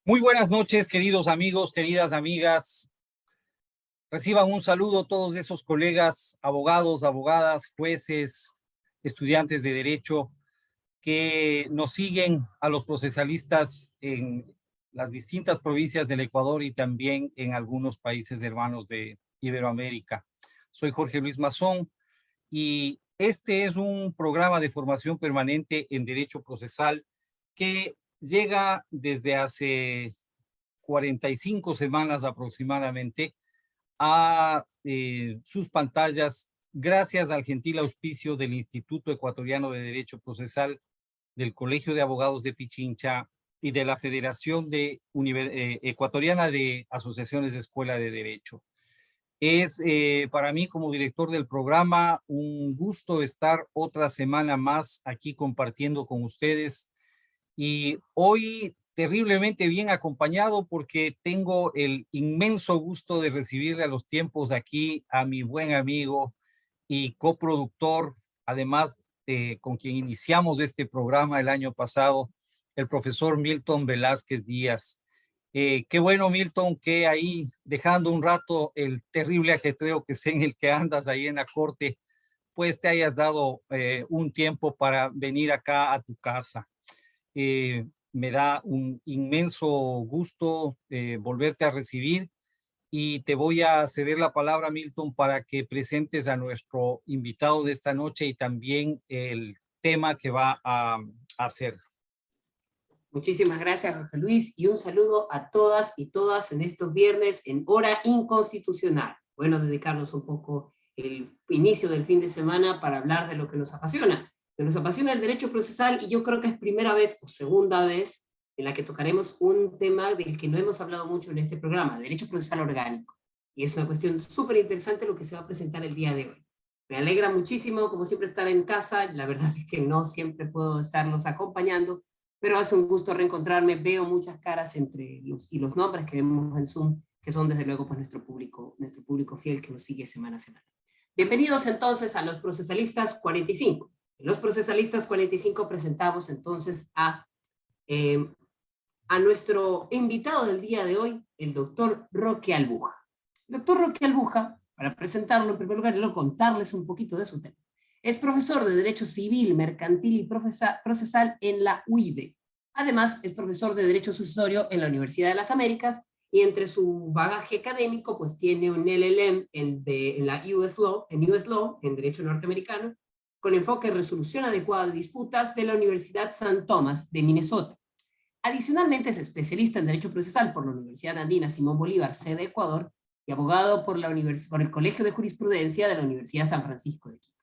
Muy buenas noches, queridos amigos, queridas amigas. Reciban un saludo todos esos colegas, abogados, abogadas, jueces, estudiantes de derecho que nos siguen a los procesalistas en las distintas provincias del Ecuador y también en algunos países hermanos de Iberoamérica. Soy Jorge Luis Mazón y este es un programa de formación permanente en derecho procesal que llega desde hace 45 semanas aproximadamente a sus pantallas gracias al gentil auspicio del Instituto Ecuatoriano de Derecho Procesal, del Colegio de Abogados de Pichincha y de la Federación Ecuatoriana de Asociaciones de Escuela de Derecho. Es para mí como director del programa un gusto estar otra semana más aquí compartiendo con ustedes y hoy terriblemente bien acompañado porque tengo el inmenso gusto de recibirle a los tiempos aquí a mi buen amigo y coproductor, además con quien iniciamos este programa el año pasado, el profesor Milton Velázquez Díaz. Qué bueno, Milton, que ahí dejando un rato el terrible ajetreo que sé en el que andas ahí en la corte, pues te hayas dado un tiempo para venir acá a tu casa. Me da un inmenso gusto volverte a recibir y te voy a ceder la palabra, Milton, para que presentes a nuestro invitado de esta noche y también el tema que va a hacer. Muchísimas gracias, Jorge Luis, y un saludo a todas y todas en estos viernes en Hora Inconstitucional. Bueno, dedicarnos un poco el inicio del fin de semana para hablar de lo que nos apasiona. Nos apasiona el derecho procesal y yo creo que es primera vez o segunda vez en la que tocaremos un tema del que no hemos hablado mucho en este programa, derecho procesal orgánico. Y es una cuestión súper interesante lo que se va a presentar el día de hoy. Me alegra muchísimo, como siempre, estar en casa. La verdad es que no siempre puedo estarlos acompañando, pero hace un gusto reencontrarme. Veo muchas caras entre los nombres que vemos en Zoom, que son desde luego pues nuestro público fiel que nos sigue semana a semana. Bienvenidos entonces a Los Procesalistas 45. En Los Procesalistas 45 presentamos entonces a nuestro invitado del día de hoy, el doctor Roque Albuja. El doctor Roque Albuja, para presentarlo en primer lugar y luego contarles un poquito de su tema. Es profesor de Derecho Civil, Mercantil y Procesal en la UIDE. Además, es profesor de Derecho Sucesorio en la Universidad de las Américas y entre su bagaje académico, pues tiene un LLM en la US Law, en Derecho Norteamericano, con enfoque en resolución adecuada de disputas de la Universidad St. Thomas de Minnesota. Adicionalmente, es especialista en Derecho Procesal por la Universidad Andina Simón Bolívar, sede Ecuador, y abogado por el Colegio de Jurisprudencia de la Universidad San Francisco de Quito.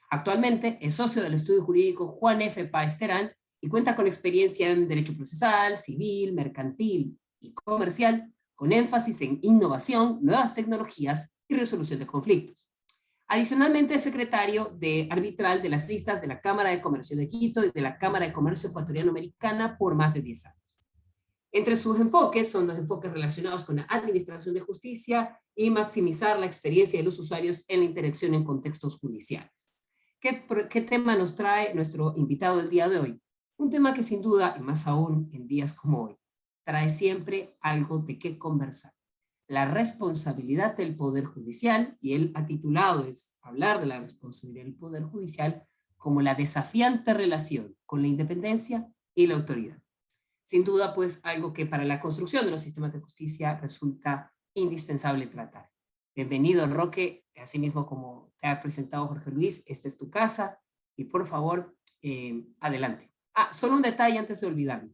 Actualmente es socio del estudio jurídico Juan F. Páez Terán y cuenta con experiencia en derecho procesal, civil, mercantil y comercial, con énfasis en innovación, nuevas tecnologías y resolución de conflictos. Adicionalmente es secretario de arbitral de las listas de la Cámara de Comercio de Quito y de la Cámara de Comercio Ecuatoriano-Americana por más de 10 años. Entre sus enfoques son los enfoques relacionados con la administración de justicia y maximizar la experiencia de los usuarios en la interacción en contextos judiciales. ¿Qué tema nos trae nuestro invitado del día de hoy? Un tema que sin duda, y más aún en días como hoy, trae siempre algo de qué conversar. La responsabilidad del Poder Judicial, y él ha titulado es hablar de la responsabilidad del Poder Judicial como la desafiante relación con la independencia y la autoridad. Sin duda, pues, algo que para la construcción de los sistemas de justicia resulta indispensable tratar. Bienvenido, Roque. Asimismo, como te ha presentado Jorge Luis, esta es tu casa y por favor, adelante. Solo un detalle antes de olvidarme.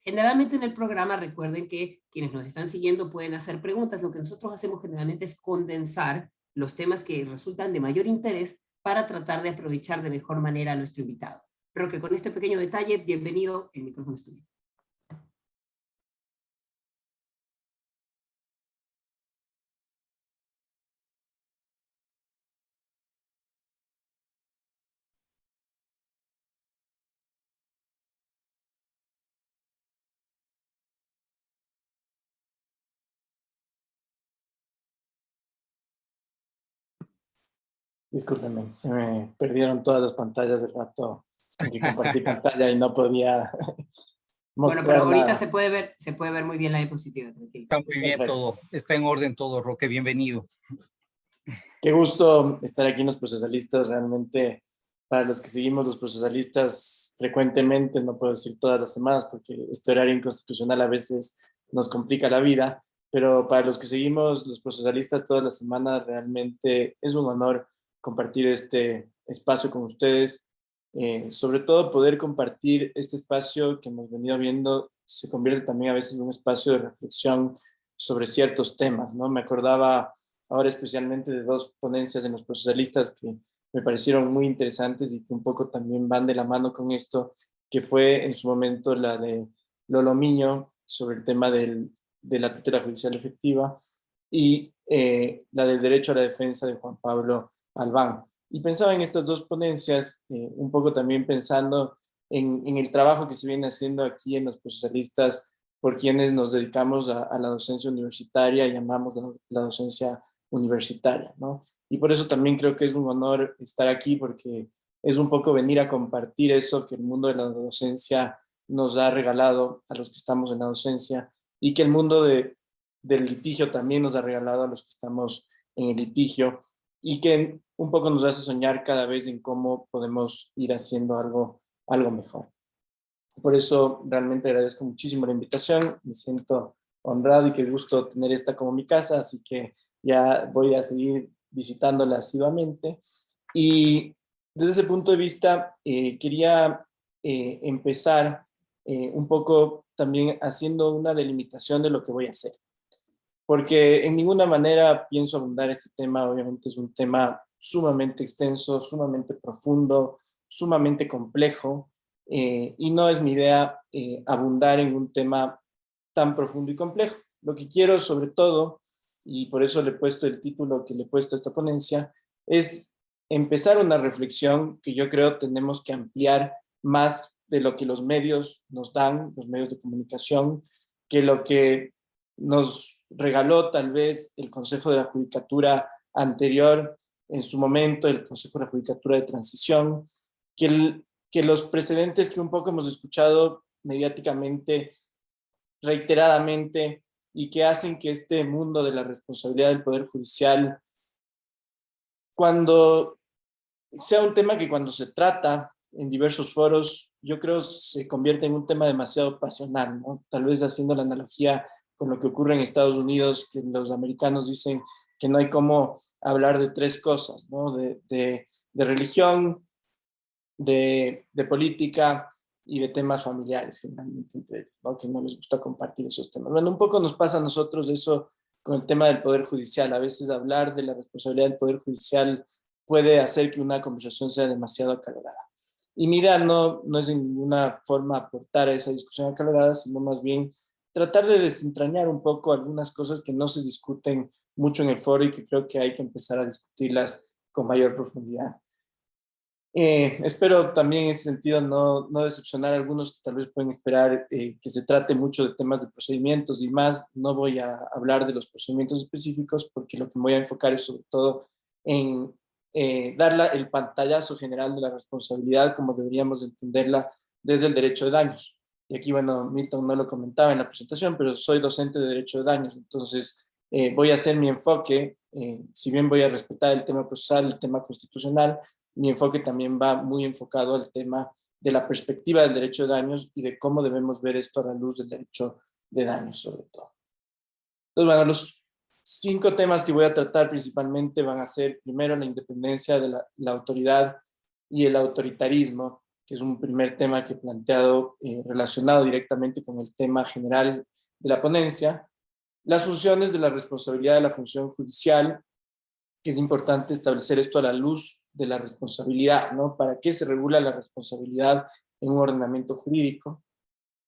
Generalmente en el programa, recuerden que quienes nos están siguiendo pueden hacer preguntas. Lo que nosotros hacemos generalmente es condensar los temas que resultan de mayor interés para tratar de aprovechar de mejor manera a nuestro invitado. Pero que con este pequeño detalle, bienvenido, el micrófono es tuyo. Discúlpenme, se me perdieron todas las pantallas del rato en que compartí pantalla y no podía Bueno, pero mostrar ahorita nada. se puede ver muy bien la diapositiva, tranquilo. Está muy bien Perfecto. todo, está en orden todo, Roque, bienvenido. Qué gusto estar aquí en Los Procesalistas. Realmente, para los que seguimos Los Procesalistas frecuentemente, no puedo decir todas las semanas porque este horario inconstitucional a veces nos complica la vida, pero para los que seguimos Los Procesalistas todas las semanas, realmente es un honor compartir este espacio con ustedes. Sobre todo poder compartir este espacio que hemos venido viendo se convierte también a veces en un espacio de reflexión sobre ciertos temas, ¿no? Me acordaba ahora especialmente de dos ponencias en Los Procesalistas que me parecieron muy interesantes y que un poco también van de la mano con esto, que fue en su momento la de Lolo Miño sobre el tema de la tutela judicial efectiva y la del derecho a la defensa de Juan Pablo Albán. Y pensaba en estas dos ponencias, un poco también pensando en el trabajo que se viene haciendo aquí en Los Procesalistas por quienes nos dedicamos a la docencia universitaria, llamamos la docencia universitaria, ¿no? Y por eso también creo que es un honor estar aquí porque es un poco venir a compartir eso que el mundo de la docencia nos ha regalado a los que estamos en la docencia y que el mundo del litigio también nos ha regalado a los que estamos en el litigio y que un poco nos hace soñar cada vez en cómo podemos ir haciendo algo mejor. Por eso realmente agradezco muchísimo la invitación, me siento honrado y qué gusto tener esta como mi casa, así que ya voy a seguir visitándola asiduamente. Y desde ese punto de vista, quería empezar un poco también haciendo una delimitación de lo que voy a hacer, porque en ninguna manera pienso abundar este tema, obviamente es un tema sumamente extenso, sumamente profundo, sumamente complejo, y no es mi idea abundar en un tema tan profundo y complejo. Lo que quiero sobre todo, y por eso le he puesto el título que le he puesto a esta ponencia, es empezar una reflexión que yo creo tenemos que ampliar más de lo que los medios nos dan, los medios de comunicación, que lo que nos regaló tal vez el Consejo de la Judicatura anterior, en su momento el Consejo de la Judicatura de Transición, que los precedentes que un poco hemos escuchado mediáticamente, reiteradamente, y que hacen que este mundo de la responsabilidad del Poder Judicial, cuando sea un tema que cuando se trata en diversos foros, yo creo se convierte en un tema demasiado pasional, ¿no? Tal vez haciendo la analogía con lo que ocurre en Estados Unidos, que los americanos dicen que no hay cómo hablar de tres cosas, ¿no? De religión, de política y de temas familiares, generalmente entre ellos, ¿no? Que no les gusta compartir esos temas. Bueno, un poco nos pasa a nosotros eso con el tema del Poder Judicial. A veces hablar de la responsabilidad del Poder Judicial puede hacer que una conversación sea demasiado acalorada. Y mi idea no es en ninguna forma aportar a esa discusión acalorada, sino más bien tratar de desentrañar un poco algunas cosas que no se discuten mucho en el foro y que creo que hay que empezar a discutirlas con mayor profundidad. Espero también en ese sentido no decepcionar a algunos que tal vez pueden esperar que se trate mucho de temas de procedimientos y más. No voy a hablar de los procedimientos específicos porque lo que me voy a enfocar es sobre todo en dar el pantallazo general de la responsabilidad como deberíamos entenderla desde el derecho de daños. Y aquí, bueno, Milton no lo comentaba en la presentación, pero soy docente de derecho de daños, entonces voy a hacer mi enfoque, si bien voy a respetar el tema procesal, el tema constitucional, mi enfoque también va muy enfocado al tema de la perspectiva del derecho de daños y de cómo debemos ver esto a la luz del derecho de daños, sobre todo. Entonces, bueno, los 5 temas que voy a tratar principalmente van a ser, primero, la independencia de la autoridad y el autoritarismo, que es un primer tema que he planteado relacionado directamente con el tema general de la ponencia. Las funciones de la responsabilidad de la función judicial, que es importante establecer esto a la luz de la responsabilidad, ¿no? ¿Para qué se regula la responsabilidad en un ordenamiento jurídico?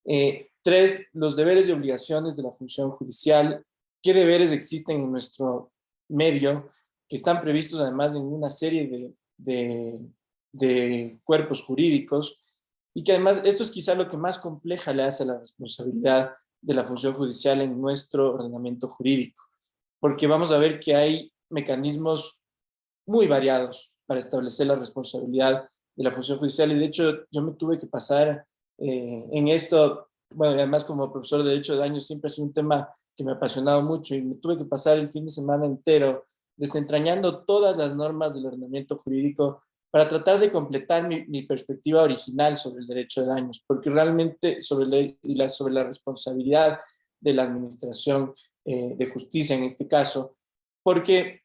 3, los deberes y obligaciones de la función judicial. ¿Qué deberes existen en nuestro medio que están previstos además en una serie de cuerpos jurídicos? Y que además esto es quizá lo que más compleja le hace a la responsabilidad de la función judicial en nuestro ordenamiento jurídico, porque vamos a ver que hay mecanismos muy variados para establecer la responsabilidad de la función judicial y de hecho yo me tuve que pasar en esto bueno, además como profesor de Derecho de Daños siempre ha sido un tema que me ha apasionado mucho y me tuve que pasar el fin de semana entero desentrañando todas las normas del ordenamiento jurídico para tratar de completar mi perspectiva original sobre el derecho de daños, porque realmente sobre la responsabilidad de la administración de justicia en este caso, porque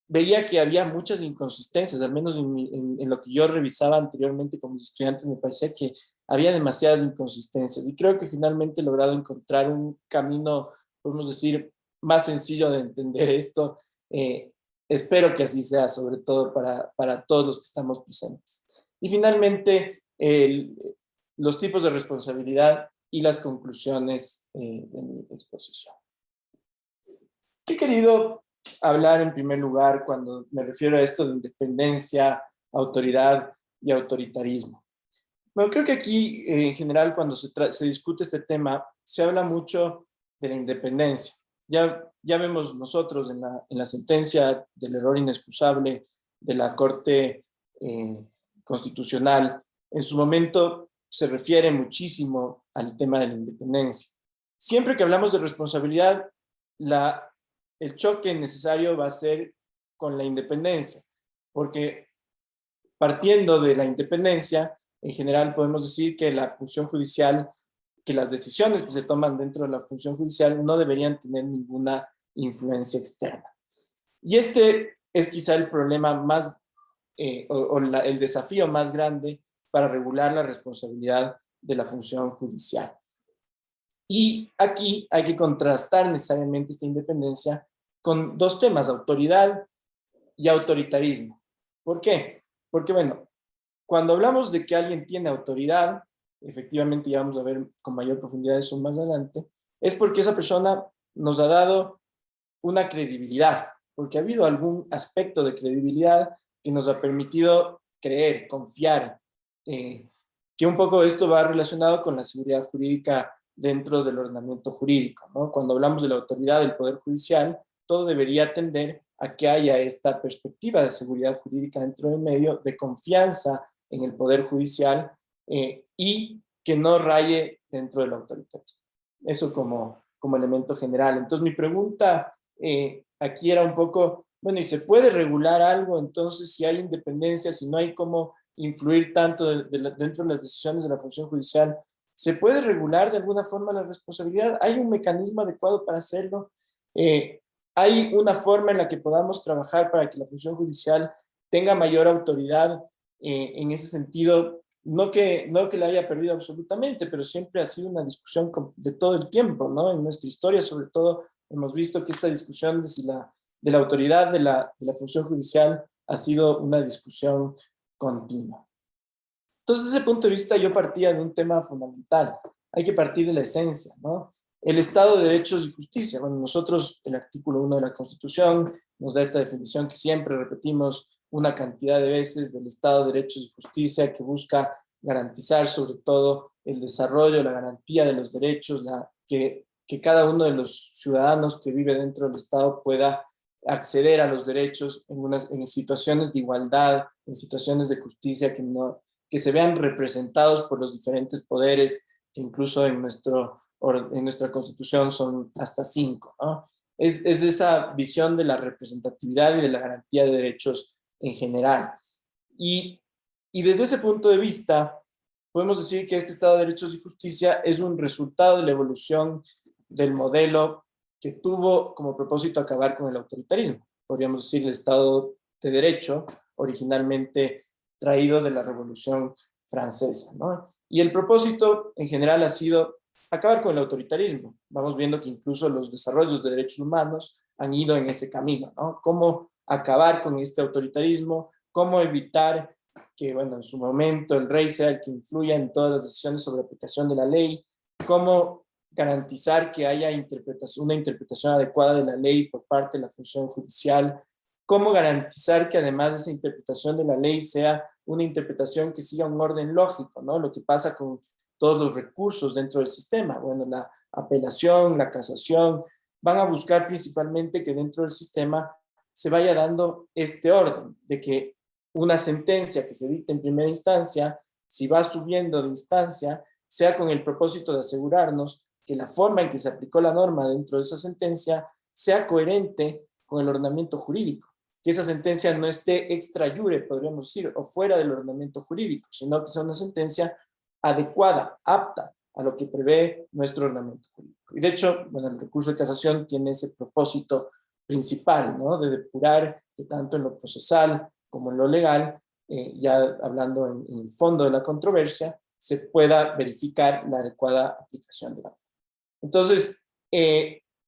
veía que había muchas inconsistencias, al menos en lo que yo revisaba anteriormente con mis estudiantes, me parecía que había demasiadas inconsistencias y creo que finalmente he logrado encontrar un camino, podemos decir, más sencillo de entender esto. Espero que así sea, sobre todo para todos los que estamos presentes. Y finalmente, los tipos de responsabilidad y las conclusiones de mi exposición. ¿Qué he querido hablar en primer lugar cuando me refiero a esto de independencia, autoridad y autoritarismo? Bueno, creo que aquí en general cuando se discute este tema se habla mucho de la independencia. Ya vemos nosotros en la sentencia del error inexcusable de la Corte Constitucional, en su momento se refiere muchísimo al tema de la independencia. Siempre que hablamos de responsabilidad, el choque necesario va a ser con la independencia, porque partiendo de la independencia, en general podemos decir que la función judicial, que las decisiones que se toman dentro de la función judicial no deberían tener ninguna influencia externa. Y este es quizá el problema más, el desafío más grande para regular la responsabilidad de la función judicial. Y aquí hay que contrastar necesariamente esta independencia con dos temas, autoridad y autoritarismo. ¿Por qué? Porque, bueno, cuando hablamos de que alguien tiene autoridad, efectivamente ya vamos a ver con mayor profundidad eso más adelante, es porque esa persona nos ha dado una credibilidad, porque ha habido algún aspecto de credibilidad que nos ha permitido creer, confiar, que un poco esto va relacionado con la seguridad jurídica dentro del ordenamiento jurídico, ¿no? Cuando hablamos de la autoridad del Poder Judicial, todo debería tender a que haya esta perspectiva de seguridad jurídica dentro del medio, de confianza en el Poder Judicial y que no raye dentro del autoritarismo. Eso como elemento general. Entonces mi pregunta aquí era un poco, bueno, ¿y se puede regular algo entonces si hay independencia, si no hay cómo influir tanto dentro de las decisiones de la función judicial? ¿Se puede regular de alguna forma la responsabilidad? ¿Hay un mecanismo adecuado para hacerlo? ¿Hay una forma en la que podamos trabajar para que la función judicial tenga mayor autoridad en ese sentido? No que la haya perdido absolutamente, pero siempre ha sido una discusión de todo el tiempo, ¿no? En nuestra historia, sobre todo, hemos visto que esta discusión de la autoridad de la función judicial ha sido una discusión continua. Entonces, desde ese punto de vista, yo partía de un tema fundamental. Hay que partir de la esencia, ¿no? El Estado de Derechos y Justicia. Bueno, nosotros, el artículo 1 de la Constitución nos da esta definición que siempre repetimos una cantidad de veces del Estado de Derechos y Justicia, que busca garantizar sobre todo el desarrollo, la garantía de los derechos, que cada uno de los ciudadanos que vive dentro del Estado pueda acceder a los derechos en situaciones de igualdad, en situaciones de justicia, que se vean representados por los diferentes poderes, que incluso en nuestra Constitución son hasta 5, ¿no? Es esa visión de la representatividad y de la garantía de derechos en general. Y desde ese punto de vista, podemos decir que este Estado de Derechos y Justicia es un resultado de la evolución del modelo que tuvo como propósito acabar con el autoritarismo. Podríamos decir el Estado de Derecho, originalmente traído de la Revolución Francesa, ¿no? Y el propósito en general ha sido acabar con el autoritarismo. Vamos viendo que incluso los desarrollos de derechos humanos han ido en ese camino, ¿no? Cómo acabar con este autoritarismo, cómo evitar que, bueno, en su momento el rey sea el que influya en todas las decisiones sobre aplicación de la ley, cómo garantizar que haya una interpretación adecuada de la ley por parte de la función judicial, cómo garantizar que además de esa interpretación de la ley sea una interpretación que siga un orden lógico, ¿no? Lo que pasa con todos los recursos dentro del sistema. Bueno, la apelación, la casación, van a buscar principalmente que dentro del sistema se vaya dando este orden, de que una sentencia que se dicte en primera instancia, si va subiendo de instancia, sea con el propósito de asegurarnos que la forma en que se aplicó la norma dentro de esa sentencia sea coherente con el ordenamiento jurídico, que esa sentencia no esté extra iure, podríamos decir, o fuera del ordenamiento jurídico, sino que sea una sentencia adecuada, apta a lo que prevé nuestro ordenamiento jurídico. Y de hecho, bueno, el recurso de casación tiene ese propósito principal, ¿no? De depurar que tanto en lo procesal como en lo legal, ya hablando en el fondo de la controversia, se pueda verificar la adecuada aplicación de la ley. Entonces,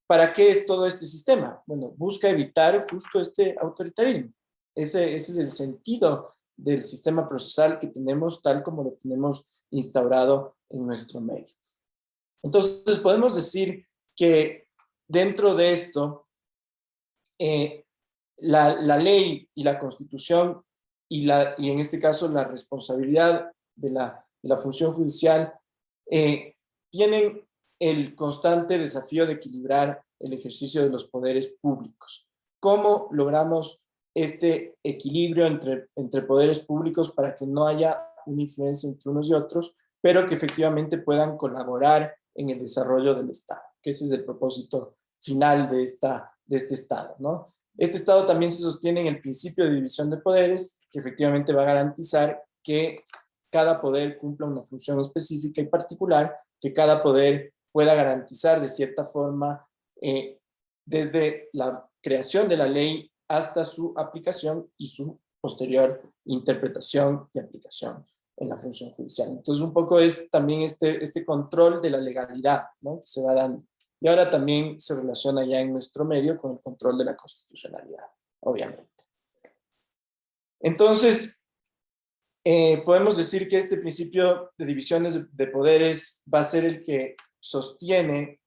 ¿para qué es todo este sistema? Bueno, busca evitar justo este autoritarismo. Ese es el sentido del sistema procesal que tenemos tal como lo tenemos instaurado en nuestro medio. Entonces, podemos decir que dentro de esto, la ley y la Constitución y en este caso la responsabilidad de la función judicial tienen el constante desafío de equilibrar el ejercicio de los poderes públicos. ¿Cómo logramos este equilibrio entre poderes públicos para que no haya una influencia entre unos y otros, pero que efectivamente puedan colaborar en el desarrollo del Estado? Que ese es el propósito final de este Estado, ¿no? Este Estado también se sostiene en el principio de división de poderes, que efectivamente va a garantizar que cada poder cumpla una función específica y particular, que cada poder pueda garantizar de cierta forma, desde la creación de la ley hasta su aplicación y su posterior interpretación y aplicación en la función judicial. Entonces, un poco es también este control de la legalidad, ¿no?, que se va dando. Y ahora también se relaciona ya en nuestro medio con el control de la constitucionalidad, obviamente. Entonces, podemos decir que este principio de divisiones de poderes va a ser el que sostiene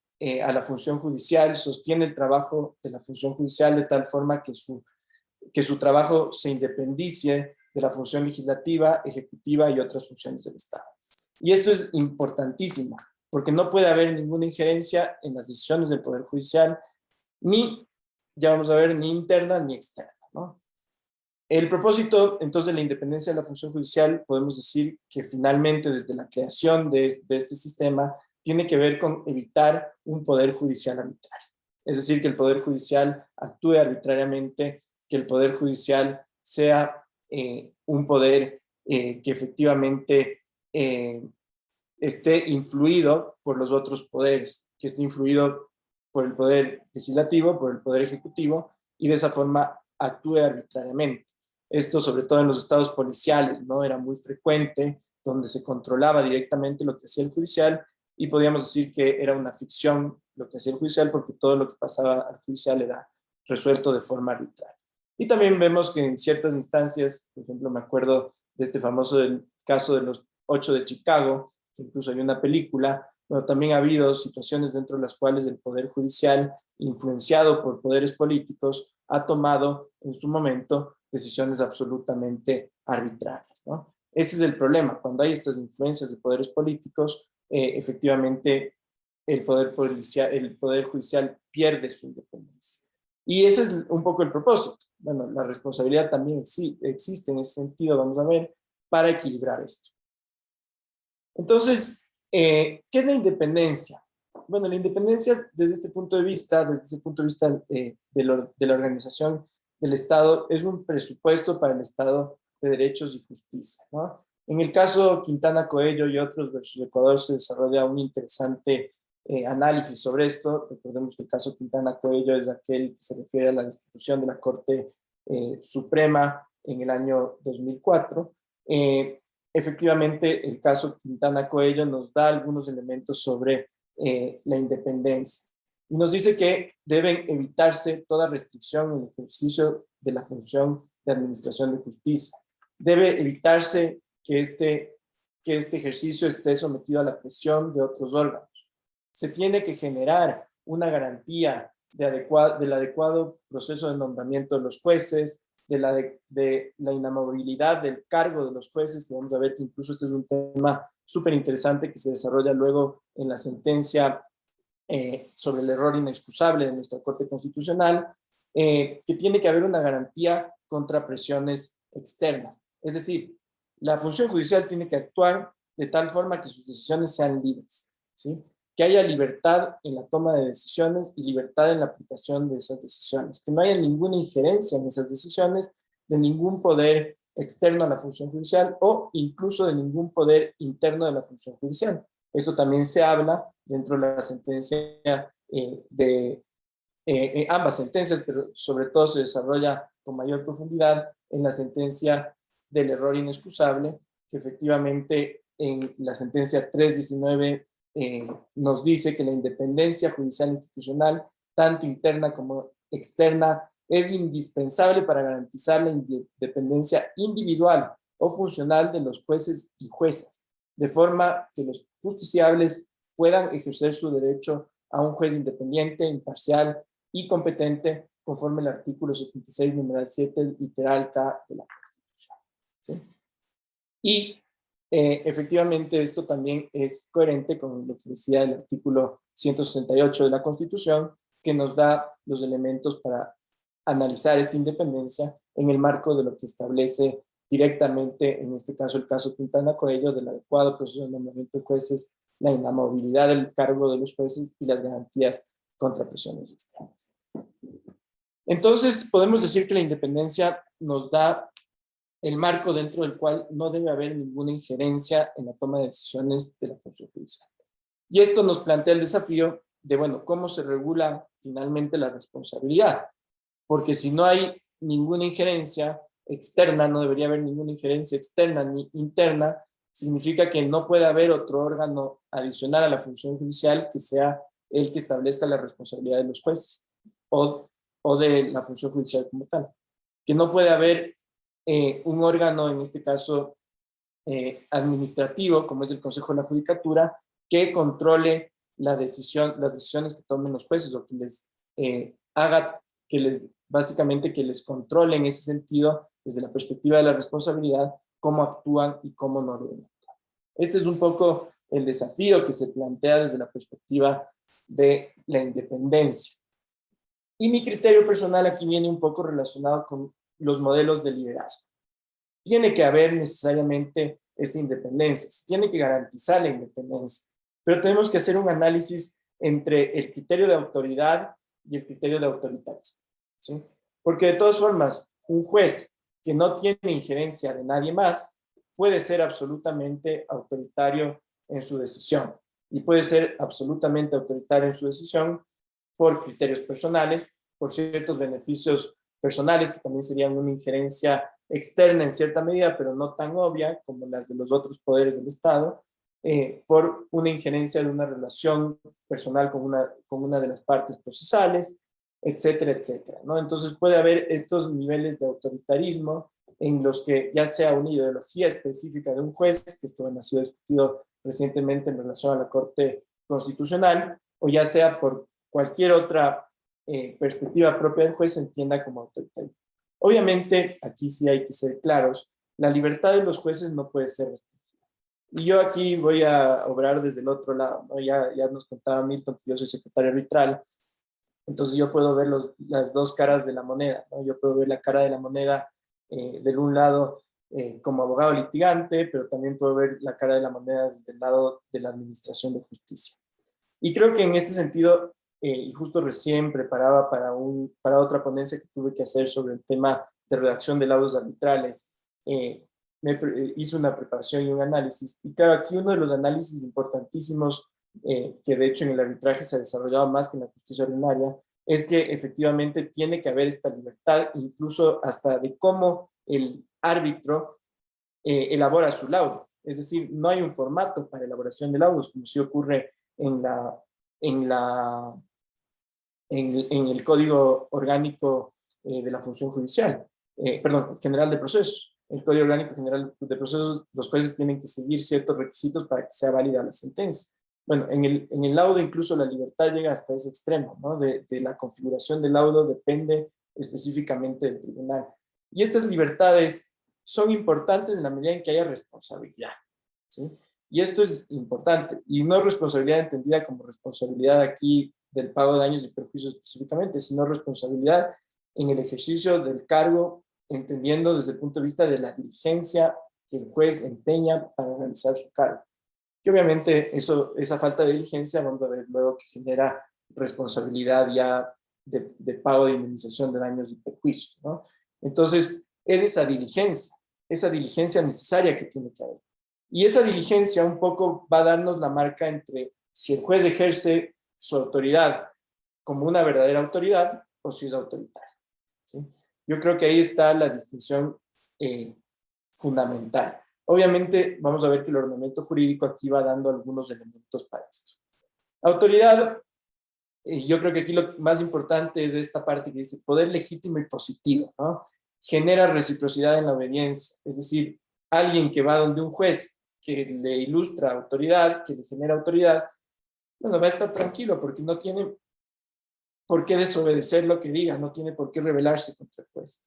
a la función judicial, sostiene el trabajo de la función judicial de tal forma que su trabajo se independicie de la función legislativa, ejecutiva y otras funciones del Estado. Y esto es importantísimo, porque no puede haber ninguna injerencia en las decisiones del Poder Judicial, ya vamos a ver, ni interna ni externa, ¿no? El propósito, entonces, de la independencia de la función judicial, podemos decir que finalmente, desde la creación de este sistema, tiene que ver con evitar un poder judicial arbitrario. Es decir, que el Poder Judicial actúe arbitrariamente, que el Poder Judicial sea un poder que efectivamente esté influido por los otros poderes, que esté influido por el Poder Legislativo, por el Poder Ejecutivo, y de esa forma actúe arbitrariamente. Esto sobre todo en los estados policiales, ¿no? Era muy frecuente, donde se controlaba directamente lo que hacía el judicial, y podríamos decir que era una ficción lo que hacía el judicial, porque todo lo que pasaba al judicial era resuelto de forma arbitraria. Y también vemos que en ciertas instancias, por ejemplo, me acuerdo de este famoso caso de los 8 de Chicago, que incluso hay una película, pero también ha habido situaciones dentro de las cuales el Poder Judicial, influenciado por poderes políticos, ha tomado en su momento decisiones absolutamente arbitrarias, ¿no? Ese es el problema. Cuando hay estas influencias de poderes políticos, efectivamente el poder judicial pierde su independencia. Y ese es un poco el propósito. Bueno, la responsabilidad también existe en ese sentido, vamos a ver, para equilibrar esto. Entonces, ¿qué es la independencia? Bueno, la independencia desde ese punto de vista de la organización del Estado, es un presupuesto para el Estado de derechos y justicia, ¿no? En el caso Quintana Coello y otros versus Ecuador se desarrolla un interesante análisis sobre esto. Recordemos que el caso Quintana Coello es aquel que se refiere a la destitución de la Corte Suprema en el año 2004. Efectivamente, el caso Quintana Coello nos da algunos elementos sobre la independencia y nos dice que deben evitarse toda restricción en el ejercicio de la función de administración de justicia. Debe evitarse que este ejercicio esté sometido a la presión de otros órganos. Se tiene que generar una garantía del adecuado proceso de nombramiento de los jueces, de la inamovilidad del cargo de los jueces, que vamos a ver que incluso este es un tema súper interesante que se desarrolla luego en la sentencia sobre el error inexcusable de nuestra Corte Constitucional, que tiene que haber una garantía contra presiones externas. Es decir, la función judicial tiene que actuar de tal forma que sus decisiones sean libres, ¿sí? Que haya libertad en la toma de decisiones y libertad en la aplicación de esas decisiones, que no haya ninguna injerencia en esas decisiones de ningún poder externo a la función judicial o incluso de ningún poder interno de la función judicial. Esto también se habla dentro de la sentencia ambas sentencias, pero sobre todo se desarrolla con mayor profundidad en la sentencia del error inexcusable, que efectivamente en la sentencia 319 nos dice que la independencia judicial institucional, tanto interna como externa, es indispensable para garantizar la independencia individual o funcional de los jueces y juezas, de forma que los justiciables puedan ejercer su derecho a un juez independiente, imparcial y competente, conforme al artículo 76, numeral 7, literal K de la Constitución, ¿sí? Y efectivamente esto también es coherente con lo que decía el artículo 168 de la Constitución, que nos da los elementos para analizar esta independencia en el marco de lo que establece directamente, en este caso el caso Quintana Coello, del adecuado proceso de nombramiento de jueces, la inamovilidad del cargo de los jueces y las garantías contra presiones externas. Entonces, podemos decir que la independencia nos da el marco dentro del cual no debe haber ninguna injerencia en la toma de decisiones de la función judicial. Y esto nos plantea el desafío de, bueno, ¿cómo se regula finalmente la responsabilidad? Porque si no hay ninguna injerencia externa, no debería haber ninguna injerencia externa ni interna, significa que no puede haber otro órgano adicional a la función judicial que sea el que establezca la responsabilidad de los jueces o de la función judicial como tal. Que no puede haber un órgano, en este caso administrativo, como es el Consejo de la Judicatura, que controle las decisiones que tomen los jueces o que les haga, básicamente que les controle en ese sentido, desde la perspectiva de la responsabilidad, cómo actúan y cómo no deben actuar. Este es un poco el desafío que se plantea desde la perspectiva de la independencia. Y mi criterio personal aquí viene un poco relacionado con los modelos de liderazgo. Tiene que haber necesariamente esta independencia, se tiene que garantizar la independencia, pero tenemos que hacer un análisis entre el criterio de autoridad y el criterio de autoritarismo, ¿sí? Porque de todas formas, un juez que no tiene injerencia de nadie más puede ser absolutamente autoritario en su decisión y puede ser absolutamente autoritario en su decisión por criterios personales, por ciertos beneficios personales que también serían una injerencia externa en cierta medida, pero no tan obvia como las de los otros poderes del Estado, por una injerencia de una relación personal con una de las partes procesales, etcétera, etcétera, ¿no? Entonces puede haber estos niveles de autoritarismo en los que ya sea una ideología específica de un juez, que esto ha sido discutido recientemente en relación a la Corte Constitucional, o ya sea por cualquier otra perspectiva propia del juez, se entienda como autoritarismo. Obviamente, aquí sí hay que ser claros, la libertad de los jueces no puede ser restringida. Y yo aquí voy a obrar desde el otro lado, ¿no? Ya nos contaba Milton que yo soy secretario arbitral, entonces yo puedo ver las dos caras de la moneda, ¿no? Yo puedo ver la cara de la moneda del un lado como abogado litigante, pero también puedo ver la cara de la moneda desde el lado de la administración de justicia. Y creo que en este sentido, y justo recién preparaba para otra ponencia que tuve que hacer sobre el tema de redacción de laudos arbitrales, hice una preparación y un análisis. Y claro, aquí uno de los análisis importantísimos, que de hecho en el arbitraje se ha desarrollado más que en la justicia ordinaria, es que efectivamente tiene que haber esta libertad, incluso hasta de cómo el árbitro elabora su laudo. Es decir, no hay un formato para elaboración de laudos, como sí ocurre en el Código Orgánico de la Función Judicial, General de Procesos. El Código Orgánico General de Procesos, los jueces tienen que seguir ciertos requisitos para que sea válida la sentencia. Bueno, en el laudo incluso la libertad llega hasta ese extremo, ¿no? De la configuración del laudo depende específicamente del tribunal. Y estas libertades son importantes en la medida en que haya responsabilidad, ¿sí? Y esto es importante, y no responsabilidad entendida como responsabilidad aquí del pago de daños y perjuicios específicamente, sino responsabilidad en el ejercicio del cargo, entendiendo desde el punto de vista de la diligencia que el juez empeña para realizar su cargo. Que obviamente esa falta de diligencia, vamos a ver luego que genera responsabilidad ya de pago de indemnización de daños y perjuicios, ¿no? Entonces, es esa diligencia necesaria que tiene que haber. Y esa diligencia un poco va a darnos la marca entre si el juez ejerce su autoridad como una verdadera autoridad o si es autoritario, ¿sí? Yo creo que ahí está la distinción fundamental. Obviamente, vamos a ver que el ordenamiento jurídico aquí va dando algunos elementos para esto. Autoridad, yo creo que aquí lo más importante es esta parte que dice poder legítimo y positivo, ¿no? Genera reciprocidad en la obediencia, es decir, alguien que va donde un juez que le ilustra autoridad, que le genera autoridad, bueno, va a estar tranquilo porque no tiene por qué desobedecer lo que diga, no tiene por qué rebelarse contra el juez.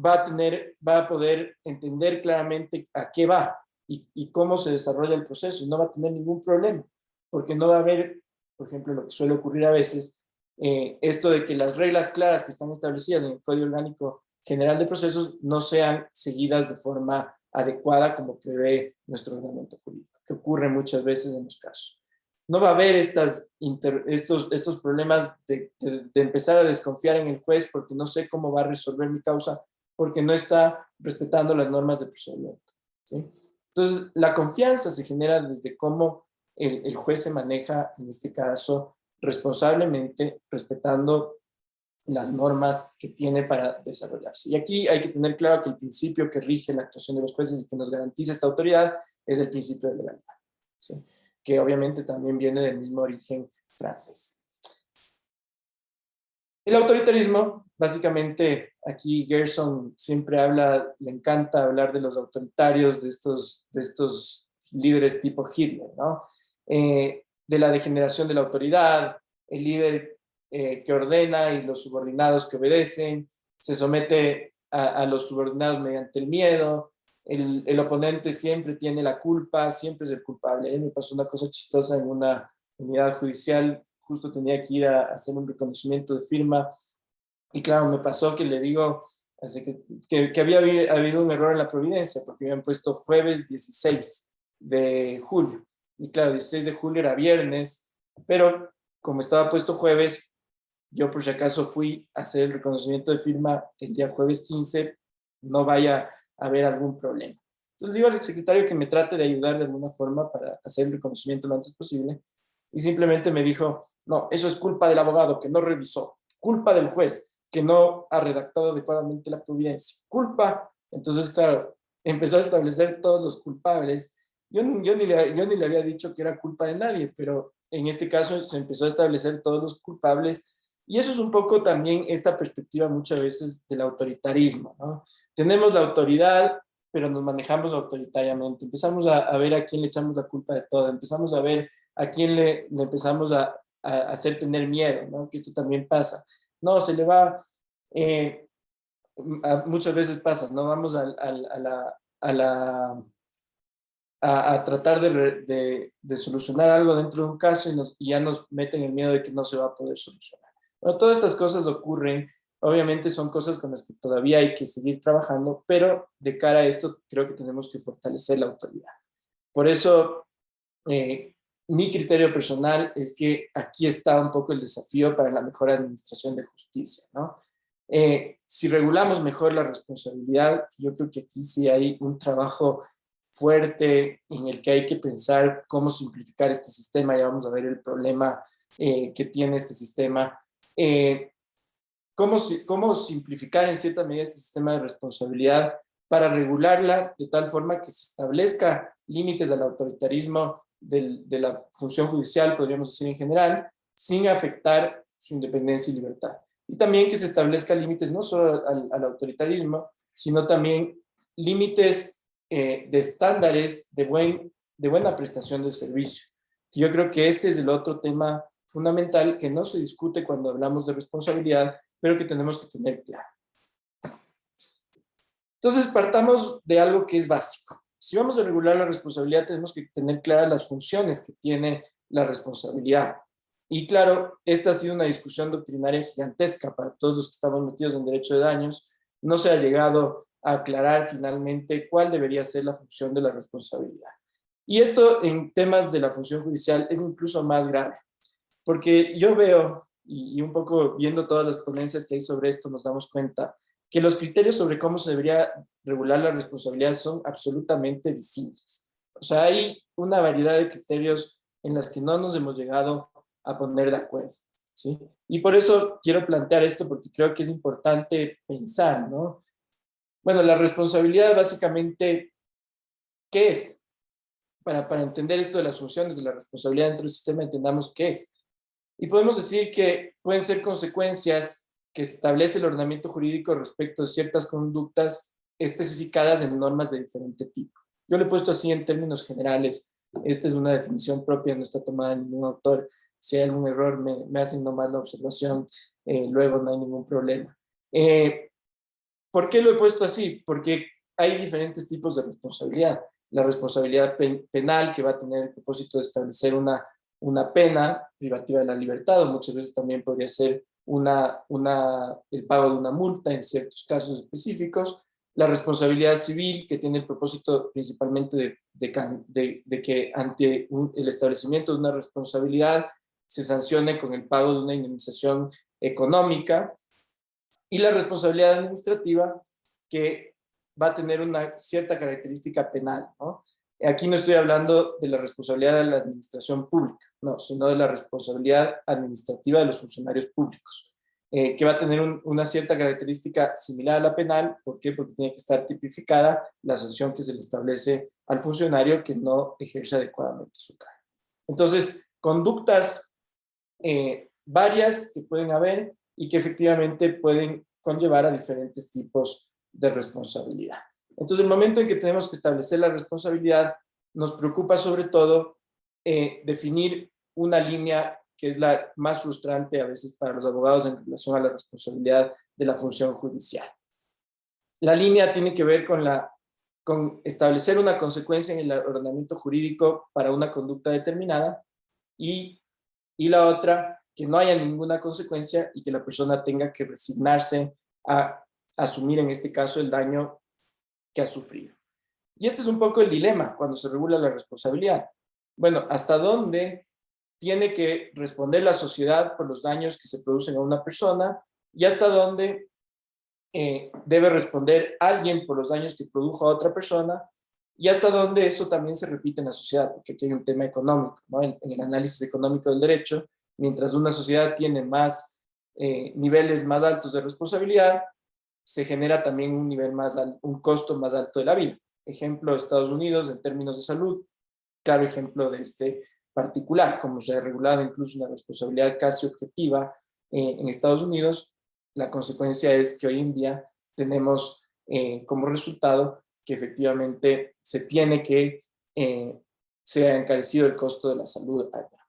Va a poder entender claramente a qué va y cómo se desarrolla el proceso y no va a tener ningún problema, porque no va a haber, por ejemplo, lo que suele ocurrir a veces, esto de que las reglas claras que están establecidas en el Código Orgánico General de Procesos no sean seguidas de forma adecuada como prevé nuestro ordenamiento jurídico, que ocurre muchas veces en los casos. No va a haber estos problemas de empezar a desconfiar en el juez porque no sé cómo va a resolver mi causa, porque no está respetando las normas de procedimiento, ¿sí? Entonces, la confianza se genera desde cómo el juez se maneja, en este caso, responsablemente, respetando las normas que tiene para desarrollarse. Y aquí hay que tener claro que el principio que rige la actuación de los jueces y que nos garantiza esta autoridad es el principio de legalidad, ¿sí? Que obviamente también viene del mismo origen francés. El autoritarismo, básicamente, aquí Gerson siempre habla, le encanta hablar de los autoritarios, de estos líderes tipo Hitler, ¿no? De la degeneración de la autoridad, el líder que ordena y los subordinados que obedecen, se somete a los subordinados mediante el miedo, el oponente siempre tiene la culpa, siempre es el culpable. Me pasó una cosa chistosa en una unidad judicial, justo tenía que ir a hacer un reconocimiento de firma y claro, me pasó que le digo que había habido un error en la providencia porque habían puesto jueves 16 de julio y claro, 16 de julio era viernes, pero como estaba puesto jueves, yo por si acaso fui a hacer el reconocimiento de firma el día jueves 15, no vaya a haber algún problema. Entonces digo al secretario que me trate de ayudar de alguna forma para hacer el reconocimiento lo antes posible y simplemente me dijo, no, eso es culpa del abogado que no revisó, culpa del juez que no ha redactado adecuadamente la providencia, culpa. Entonces, claro, empezó a establecer todos los culpables. Yo ni le había dicho que era culpa de nadie, pero en este caso se empezó a establecer todos los culpables. Y eso es un poco también esta perspectiva muchas veces del autoritarismo, ¿no? Tenemos la autoridad, pero nos manejamos autoritariamente. Empezamos a ver a quién le echamos la culpa de todo. Empezamos a ver a quién le empezamos a hacer tener miedo, ¿no? Que esto también pasa. No, se le va, muchas veces pasa, ¿no? Vamos a tratar de solucionar algo dentro de un caso y ya nos meten el miedo de que no se va a poder solucionar. Bueno, todas estas cosas ocurren, obviamente son cosas con las que todavía hay que seguir trabajando, pero de cara a esto creo que tenemos que fortalecer la autoridad. Por eso, mi criterio personal es que aquí está un poco el desafío para la mejor administración de justicia, ¿no? Si regulamos mejor la responsabilidad, yo creo que aquí sí hay un trabajo fuerte en el que hay que pensar cómo simplificar este sistema. Ya vamos a ver el problema que tiene este sistema. Cómo simplificar en cierta medida este sistema de responsabilidad para regularla de tal forma que se establezca límites al autoritarismo de la función judicial, podríamos decir en general, sin afectar su independencia y libertad. Y también que se establezca límites no solo al autoritarismo, sino también límites de estándares de buena prestación del servicio. Yo creo que este es el otro tema fundamental que no se discute cuando hablamos de responsabilidad, pero que tenemos que tener claro. Entonces, partamos de algo que es básico. Si vamos a regular la responsabilidad, tenemos que tener claras las funciones que tiene la responsabilidad. Y claro, esta ha sido una discusión doctrinaria gigantesca para todos los que estamos metidos en derecho de daños. No se ha llegado a aclarar finalmente cuál debería ser la función de la responsabilidad. Y esto en temas de la función judicial es incluso más grave, porque yo veo, y un poco viendo todas las ponencias que hay sobre esto, nos damos cuenta que los criterios sobre cómo se debería regular la responsabilidad son absolutamente distintos. O sea, hay una variedad de criterios en las que no nos hemos llegado a poner de acuerdo, ¿sí? Y por eso quiero plantear esto, porque creo que es importante pensar, ¿no? Bueno, la responsabilidad básicamente, ¿qué es? Para entender esto de las funciones de la responsabilidad dentro del sistema, entendamos qué es. Y podemos decir que pueden ser consecuencias que establece el ordenamiento jurídico respecto de ciertas conductas especificadas en normas de diferente tipo. Yo lo he puesto así en términos generales. Esta es una definición propia, no está tomada de ningún autor. Si hay algún error, me hacen nomás la observación, luego no hay ningún problema. ¿Por qué lo he puesto así? Porque hay diferentes tipos de responsabilidad. La responsabilidad penal, que va a tener el propósito de establecer una pena privativa de la libertad, o muchas veces también podría ser el pago de una multa en ciertos casos específicos. La responsabilidad civil, que tiene el propósito principalmente de que ante el establecimiento de una responsabilidad se sancione con el pago de una indemnización económica. Y la responsabilidad administrativa, que va a tener una cierta característica penal, ¿no? Aquí no estoy hablando de la responsabilidad de la administración pública, no, sino de la responsabilidad administrativa de los funcionarios públicos, que va a tener una cierta característica similar a la penal. ¿Por qué? Porque tiene que estar tipificada la sanción que se le establece al funcionario que no ejerce adecuadamente su cargo. Entonces, conductas varias que pueden haber y que efectivamente pueden conllevar a diferentes tipos de responsabilidad. Entonces, el momento en que tenemos que establecer la responsabilidad, nos preocupa sobre todo definir una línea que es la más frustrante a veces para los abogados en relación a la responsabilidad de la función judicial. La línea tiene que ver con establecer una consecuencia en el ordenamiento jurídico para una conducta determinada y la otra, que no haya ninguna consecuencia y que la persona tenga que resignarse a asumir en este caso el daño que ha sufrido. Y este es un poco el dilema cuando se regula la responsabilidad. Bueno, ¿hasta dónde tiene que responder la sociedad por los daños que se producen a una persona? ¿Y hasta dónde debe responder alguien por los daños que produjo a otra persona? Y hasta dónde eso también se repite en la sociedad, porque aquí hay un tema económico, ¿no? En el análisis económico del derecho, mientras una sociedad tiene más niveles más altos de responsabilidad, se genera también un costo más alto de la vida. Ejemplo, Estados Unidos en términos de salud, claro ejemplo de este particular, como se ha regulado incluso una responsabilidad casi objetiva en Estados Unidos. La consecuencia es que hoy en día tenemos como resultado que efectivamente se tiene que se ha encarecido el costo de la salud allá.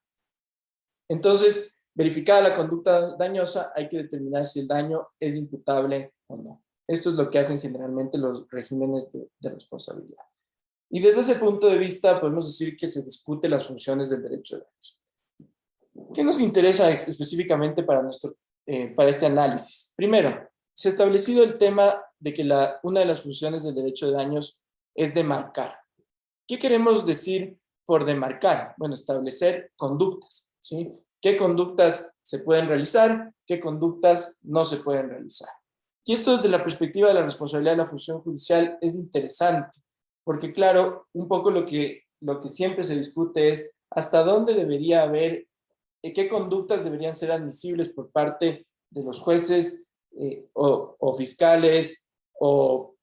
Entonces, verificada la conducta dañosa, hay que determinar si el daño es imputable o no. Esto es lo que hacen generalmente los regímenes de responsabilidad. Y desde ese punto de vista podemos decir que se discute las funciones del derecho de daños. ¿Qué nos interesa específicamente para este análisis? Primero, se ha establecido el tema de que una de las funciones del derecho de daños es demarcar. ¿Qué queremos decir por demarcar? Bueno, establecer conductas, ¿sí? ¿Qué conductas se pueden realizar? ¿Qué conductas no se pueden realizar? Y esto desde la perspectiva de la responsabilidad de la función judicial es interesante, porque claro, un poco lo que siempre se discute es hasta dónde debería haber, qué conductas deberían ser admisibles por parte de los jueces o fiscales o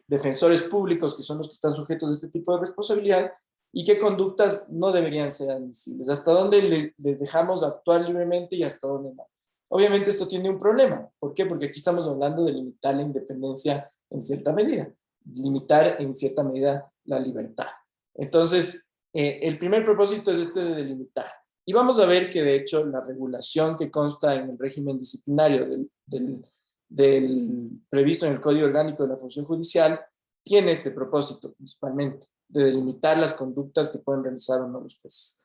defensores públicos, que son los que están sujetos a este tipo de responsabilidad, y qué conductas no deberían ser admisibles, hasta dónde les dejamos actuar libremente y hasta dónde no. Obviamente esto tiene un problema. ¿Por qué? Porque aquí estamos hablando de limitar la independencia en cierta medida, limitar en cierta medida la libertad. Entonces, el primer propósito es este de delimitar. Y vamos a ver que de hecho la regulación que consta en el régimen disciplinario del previsto en el Código Orgánico de la Función Judicial tiene este propósito principalmente, de delimitar las conductas que pueden realizar o no los jueces.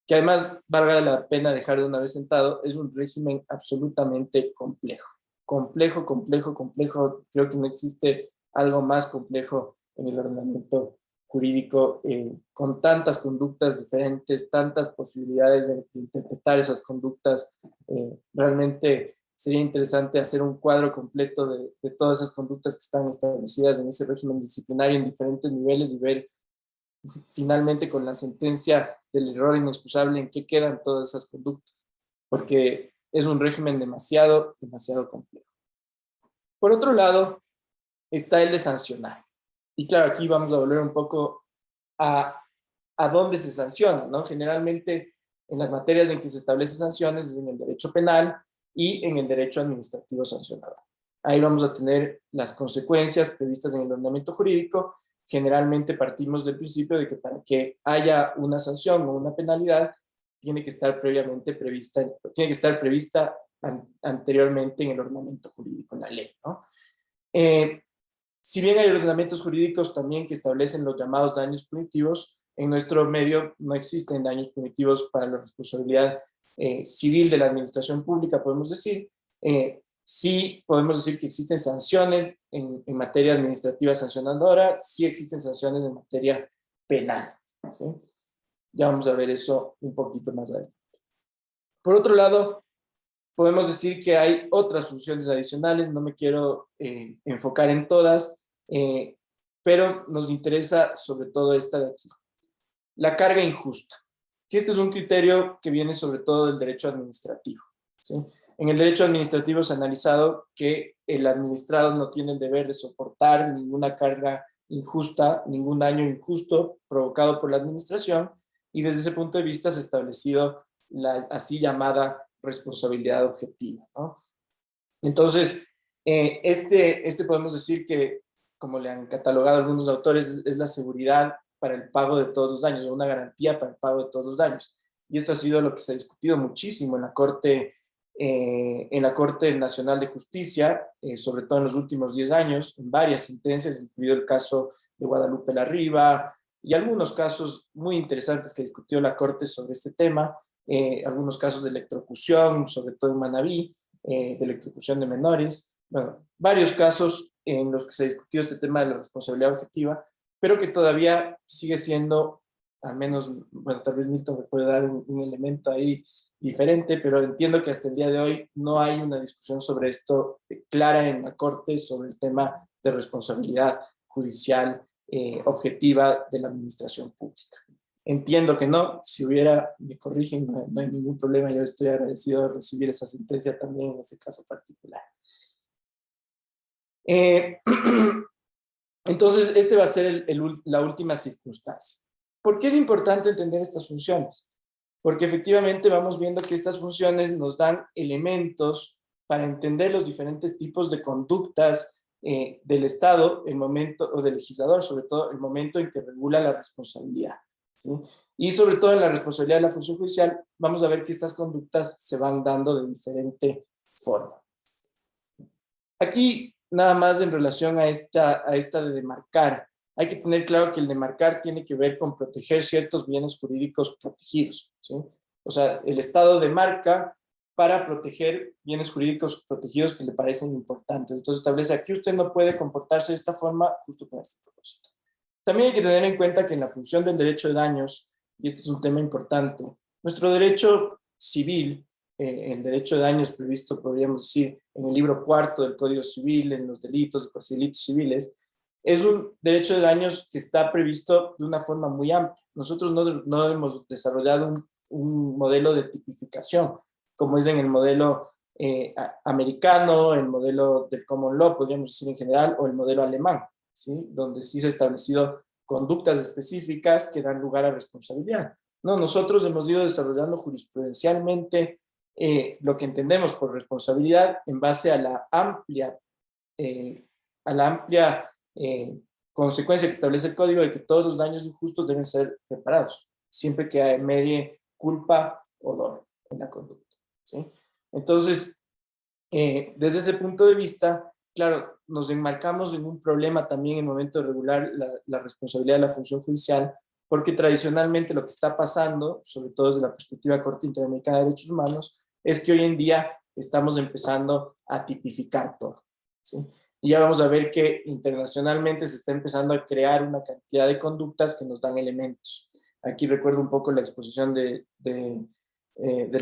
Que además, valga la pena dejar de una vez sentado, es un régimen absolutamente complejo. complejo. Creo que no existe algo más complejo en el ordenamiento jurídico, con tantas conductas diferentes, tantas posibilidades de interpretar esas conductas. Realmente sería interesante hacer un cuadro completo de todas esas conductas que están establecidas en ese régimen disciplinario en diferentes niveles y ver finalmente con la sentencia del error inexcusable en qué quedan todas esas conductas, porque es un régimen demasiado complejo. Por otro lado, está el de sancionar. Y claro, aquí vamos a volver un poco a dónde se sanciona, ¿no? Generalmente en las materias en que se establecen sanciones es en el derecho penal y en el derecho administrativo sancionador. Ahí vamos a tener las consecuencias previstas en el ordenamiento jurídico. Generalmente partimos del principio de que para que haya una sanción o una penalidad tiene que estar prevista anteriormente en el ordenamiento jurídico, en la ley, ¿no? Si bien hay ordenamientos jurídicos también que establecen los llamados daños punitivos, en nuestro medio no existen daños punitivos para la responsabilidad civil de la administración pública, podemos decir. Sí podemos decir que existen sanciones en materia administrativa sancionadora, sí existen sanciones en materia penal, ¿sí? Ya vamos a ver eso un poquito más adelante. Por otro lado, podemos decir que hay otras funciones adicionales, no me quiero enfocar en todas, pero nos interesa sobre todo esta de aquí. La carga injusta, que este es un criterio que viene sobre todo del derecho administrativo, ¿sí? En el derecho administrativo se ha analizado que el administrado no tiene el deber de soportar ninguna carga injusta, ningún daño injusto provocado por la administración, y desde ese punto de vista se ha establecido la así llamada responsabilidad objetiva, ¿no? Entonces, este podemos decir que, como le han catalogado algunos autores, es la seguridad para el pago de todos los daños, o una garantía para el pago de todos los daños. Y esto ha sido lo que se ha discutido muchísimo en la Corte Nacional de Justicia, sobre todo en los últimos 10 años, en varias sentencias, incluido el caso de Guadalupe Larriba, y algunos casos muy interesantes que discutió la Corte sobre este tema, algunos casos de electrocución, sobre todo en Manabí, de electrocución de menores, bueno, varios casos en los que se discutió este tema de la responsabilidad objetiva, pero que todavía sigue siendo, al menos, bueno, tal vez Milton me puede dar un elemento ahí diferente, pero entiendo que hasta el día de hoy no hay una discusión sobre esto clara en la Corte sobre el tema de responsabilidad judicial objetiva de la administración pública. Entiendo que no, si hubiera, me corrigen, no hay ningún problema, yo estoy agradecido de recibir esa sentencia también en ese caso particular. Entonces, este va a ser la última circunstancia. ¿Por qué es importante entender estas funciones? Porque efectivamente vamos viendo que estas funciones nos dan elementos para entender los diferentes tipos de conductas del Estado, el momento, o del legislador, sobre todo el momento en que regula la responsabilidad, ¿sí? Y sobre todo en la responsabilidad de la función judicial, vamos a ver que estas conductas se van dando de diferente forma. Aquí, nada más en relación a esta de demarcar, hay que tener claro que el demarcar tiene que ver con proteger ciertos bienes jurídicos protegidos, ¿sí? O sea, el Estado demarca para proteger bienes jurídicos protegidos que le parecen importantes. Entonces establece, aquí usted no puede comportarse de esta forma justo con este propósito. También hay que tener en cuenta que en la función del derecho de daños, y este es un tema importante, nuestro derecho civil, el derecho de daños previsto, podríamos decir, en el libro cuarto del Código Civil, en los delitos y procedimientos civiles, es un derecho de daños que está previsto de una forma muy amplia. Nosotros no hemos desarrollado un modelo de tipificación, como es en el modelo americano, el modelo del common law, podríamos decir en general, o el modelo alemán, ¿sí? Donde sí se han establecido conductas específicas que dan lugar a responsabilidad. No, nosotros hemos ido desarrollando jurisprudencialmente lo que entendemos por responsabilidad en base a la amplia consecuencia que establece el código de que todos los daños injustos deben ser reparados, siempre que medie culpa o dolo en la conducta, ¿sí? Entonces, desde ese punto de vista, claro, nos enmarcamos en un problema también en el momento de regular la responsabilidad de la función judicial, porque tradicionalmente lo que está pasando, sobre todo desde la perspectiva de Corte Interamericana de Derechos Humanos, es que hoy en día estamos empezando a tipificar todo, ¿sí? Y ya vamos a ver que internacionalmente se está empezando a crear una cantidad de conductas que nos dan elementos. Aquí recuerdo un poco la exposición del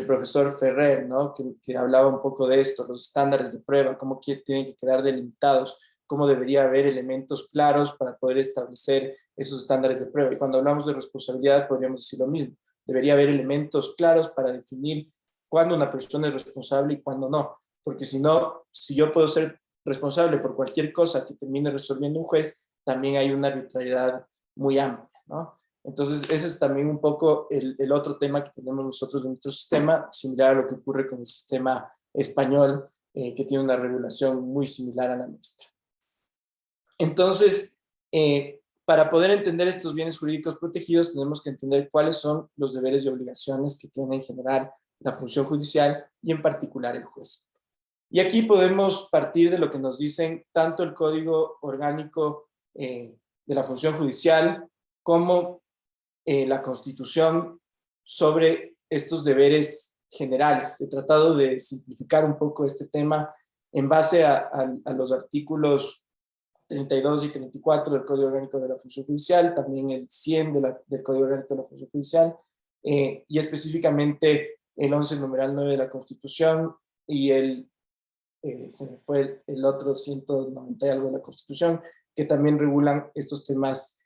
profesor Ferrer, ¿no? Que hablaba un poco de esto, los estándares de prueba, cómo tienen que quedar delimitados, cómo debería haber elementos claros para poder establecer esos estándares de prueba. Y cuando hablamos de responsabilidad podríamos decir lo mismo. Debería haber elementos claros para definir cuándo una persona es responsable y cuándo no. Porque si no, si yo puedo ser responsable por cualquier cosa que termine resolviendo un juez, también hay una arbitrariedad muy amplia, ¿no? Entonces, ese es también un poco el otro tema que tenemos nosotros en nuestro sistema, similar a lo que ocurre con el sistema español, que tiene una regulación muy similar a la nuestra. Entonces, para poder entender estos bienes jurídicos protegidos, tenemos que entender cuáles son los deberes y obligaciones que tiene en general la función judicial y en particular el juez. Y aquí podemos partir de lo que nos dicen tanto el Código Orgánico de la Función Judicial como la Constitución sobre estos deberes generales. He tratado de simplificar un poco este tema en base a los artículos 32 y 34 del Código Orgánico de la Función Judicial, también el 100 del Código Orgánico de la Función Judicial, y específicamente el 11 numeral 9 de la Constitución y se me fue el otro 190 y algo de la Constitución, que también regulan estos temas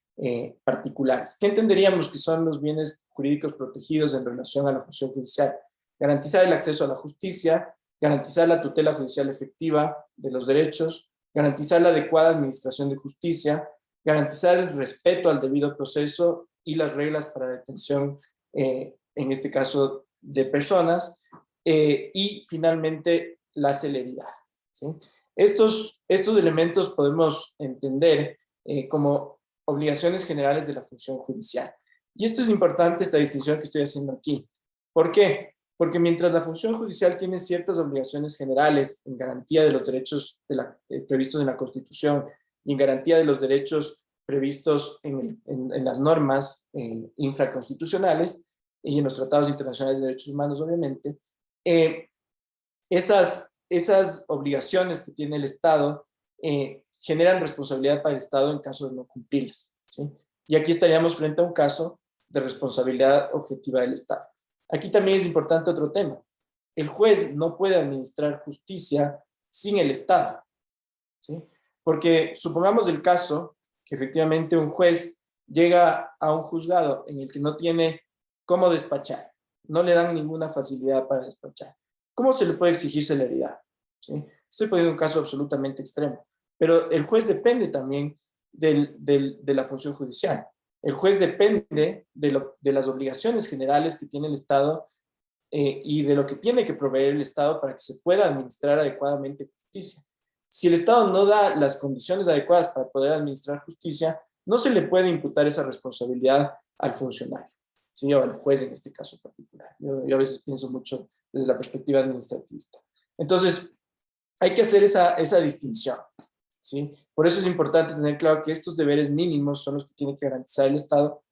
particulares. ¿Qué entenderíamos que son los bienes jurídicos protegidos en relación a la función judicial? Garantizar el acceso a la justicia, garantizar la tutela judicial efectiva de los derechos, garantizar la adecuada administración de justicia, garantizar el respeto al debido proceso y las reglas para la detención, en este caso de personas, y finalmente la celeridad, ¿sí? Estos elementos podemos entender como obligaciones generales de la función judicial. Y esto es importante, esta distinción que estoy haciendo aquí. ¿Por qué? Porque mientras la función judicial tiene ciertas obligaciones generales en garantía de los derechos previstos en la Constitución y en garantía de los derechos previstos en las normas infraconstitucionales y en los tratados internacionales de derechos humanos, obviamente, esas obligaciones que tiene el Estado generan responsabilidad para el Estado en caso de no cumplirlas, ¿sí? Y aquí estaríamos frente a un caso de responsabilidad objetiva del Estado. Aquí también es importante otro tema. El juez no puede administrar justicia sin el Estado, ¿sí? Porque supongamos el caso que efectivamente un juez llega a un juzgado en el que no tiene cómo despachar, no le dan ninguna facilidad para despachar. ¿Cómo se le puede exigir celeridad? ¿Sí? Estoy poniendo un caso absolutamente extremo, pero el juez depende también de la función judicial. El juez depende de las obligaciones generales que tiene el Estado y de lo que tiene que proveer el Estado para que se pueda administrar adecuadamente justicia. Si el Estado no da las condiciones adecuadas para poder administrar justicia, no se le puede imputar esa responsabilidad al funcionario, ¿sí? O al juez en este caso particular. Yo a veces pienso mucho desde la perspectiva administrativista. Entonces, hay que hacer esa distinción, ¿sí? Por eso es importante tener claro que estos deberes mínimos son los que tiene que garantizar el Estado,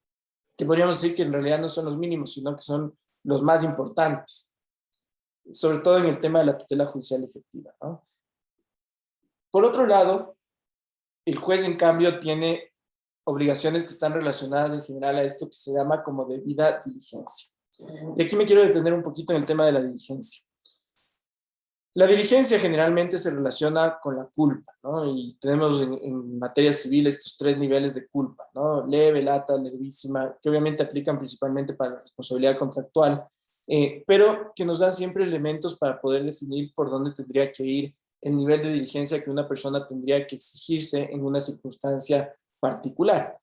que podríamos decir que en realidad no son los mínimos, sino que son los más importantes, sobre todo en el tema de la tutela judicial efectiva, ¿no? Por otro lado, el juez, en cambio, tiene obligaciones que están relacionadas en general a esto que se llama como debida diligencia. Y aquí me quiero detener un poquito en el tema de la diligencia. La diligencia generalmente se relaciona con la culpa, ¿no? Y tenemos en materia civil estos tres niveles de culpa, ¿no? Leve, lata, levísima, que obviamente aplican principalmente para la responsabilidad contractual, pero que nos dan siempre elementos para poder definir por dónde tendría que ir el nivel de diligencia que una persona tendría que exigirse en una circunstancia particular.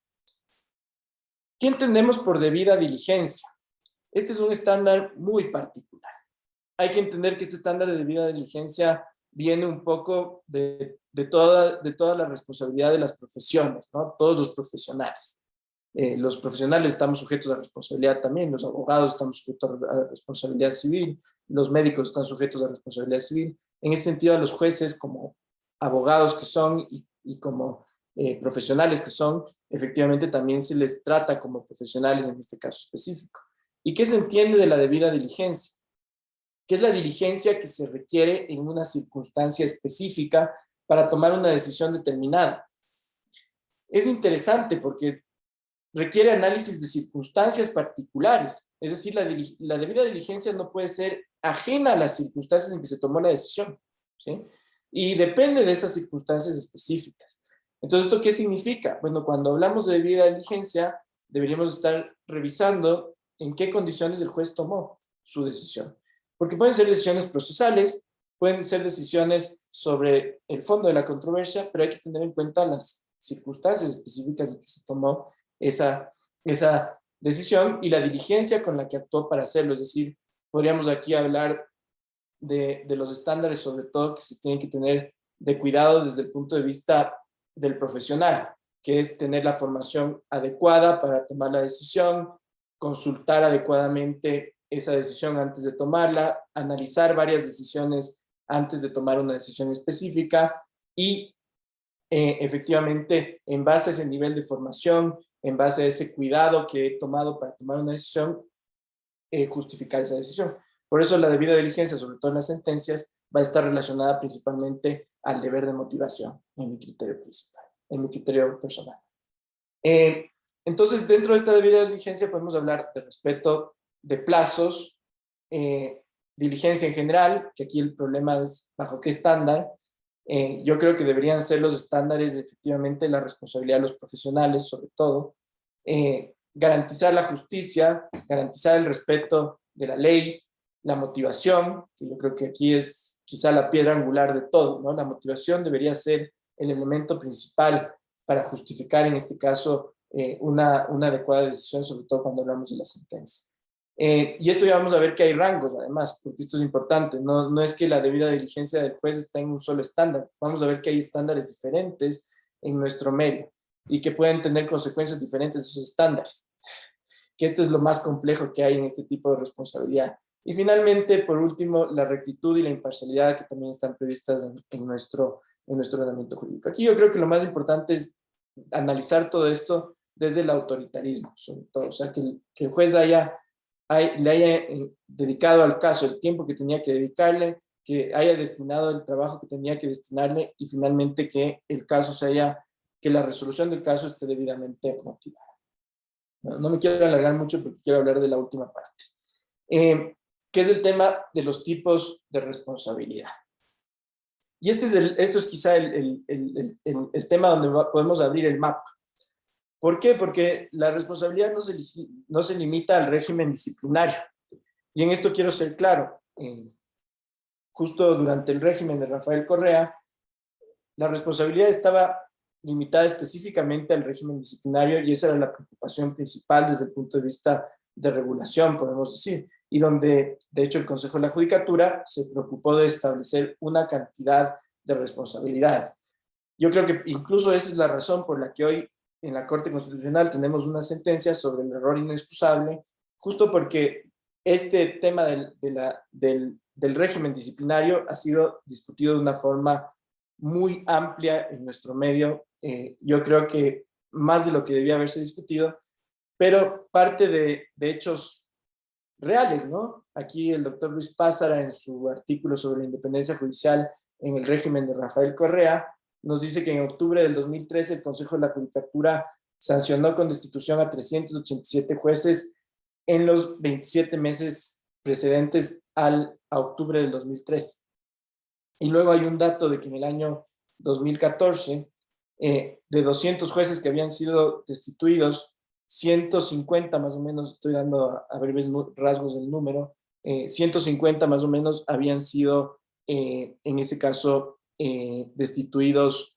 ¿Qué entendemos por debida diligencia? Este es un estándar muy particular. Hay que entender que este estándar de debida diligencia viene un poco de toda la responsabilidad de las profesiones, ¿no? Todos los profesionales. Los profesionales estamos sujetos a responsabilidad también, los abogados estamos sujetos a responsabilidad civil, los médicos están sujetos a responsabilidad civil. En ese sentido, a los jueces, como abogados que son y como profesionales que son, efectivamente también se les trata como profesionales en este caso específico. ¿Y qué se entiende de la debida diligencia? que es la diligencia que se requiere en una circunstancia específica para tomar una decisión determinada. Es interesante porque requiere análisis de circunstancias particulares, es decir, la debida diligencia no puede ser ajena a las circunstancias en que se tomó la decisión, ¿sí? Y depende de esas circunstancias específicas. Entonces, ¿esto qué significa? Bueno, cuando hablamos de debida diligencia, deberíamos estar revisando en qué condiciones el juez tomó su decisión. Porque pueden ser decisiones procesales, pueden ser decisiones sobre el fondo de la controversia, pero hay que tener en cuenta las circunstancias específicas en que se tomó esa decisión y la diligencia con la que actuó para hacerlo. Es decir, podríamos aquí hablar de los estándares, sobre todo, que se tienen que tener de cuidado desde el punto de vista del profesional, que es tener la formación adecuada para tomar la decisión, consultar adecuadamente esa decisión antes de tomarla, analizar varias decisiones antes de tomar una decisión específica y efectivamente, en base a ese nivel de formación, en base a ese cuidado que he tomado para tomar una decisión, justificar esa decisión. Por eso la debida diligencia, sobre todo en las sentencias, va a estar relacionada principalmente al deber de motivación, en mi criterio principal, en mi criterio personal. Entonces, dentro de esta debida diligencia podemos hablar de respeto de plazos, diligencia en general, que aquí el problema es bajo qué estándar. Yo creo que deberían ser los estándares de, efectivamente, la responsabilidad de los profesionales, sobre todo, garantizar la justicia, garantizar el respeto de la ley, la motivación, que yo creo que aquí es quizá la piedra angular de todo, ¿no? La motivación debería ser el elemento principal para justificar, en este caso, una adecuada decisión, sobre todo cuando hablamos de la sentencia. Y esto ya vamos a ver que hay rangos, además, porque esto es importante. No es que la debida diligencia del juez está en un solo estándar. Vamos a ver que hay estándares diferentes en nuestro medio y que pueden tener consecuencias diferentes de esos estándares. Que esto es lo más complejo que hay en este tipo de responsabilidad. Y finalmente, por último, la rectitud y la imparcialidad que también están previstas en nuestro ordenamiento jurídico. Aquí yo creo que lo más importante es analizar todo esto desde el autoritarismo, sobre todo. O sea, que el juez le haya dedicado al caso el tiempo que tenía que dedicarle, que haya destinado el trabajo que tenía que destinarle y finalmente que el caso que la resolución del caso esté debidamente motivada. No me quiero alargar mucho porque quiero hablar de la última parte, que es el tema de los tipos de responsabilidad. Y esto es quizá el tema donde podemos abrir el mapa. ¿Por qué? Porque la responsabilidad no se limita al régimen disciplinario. Y en esto quiero ser claro. Justo durante el régimen de Rafael Correa, la responsabilidad estaba limitada específicamente al régimen disciplinario y esa era la preocupación principal desde el punto de vista de regulación, podemos decir, y donde, de hecho, el Consejo de la Judicatura se preocupó de establecer una cantidad de responsabilidades. Yo creo que incluso esa es la razón por la que hoy en la Corte Constitucional tenemos una sentencia sobre el error inexcusable, justo porque este tema del régimen disciplinario ha sido discutido de una forma muy amplia en nuestro medio. Yo creo que más de lo que debía haberse discutido, pero parte de hechos reales, ¿no? Aquí el doctor Luis Pázara, en su artículo sobre la independencia judicial en el régimen de Rafael Correa, nos dice que en octubre del 2013 el Consejo de la Judicatura sancionó con destitución a 387 jueces en los 27 meses precedentes a octubre del 2013. Y luego hay un dato de que en el año 2014, de 200 jueces que habían sido destituidos, 150 más o menos, estoy dando a breves rasgos del número, 150 más o menos habían sido, en ese caso, destituidos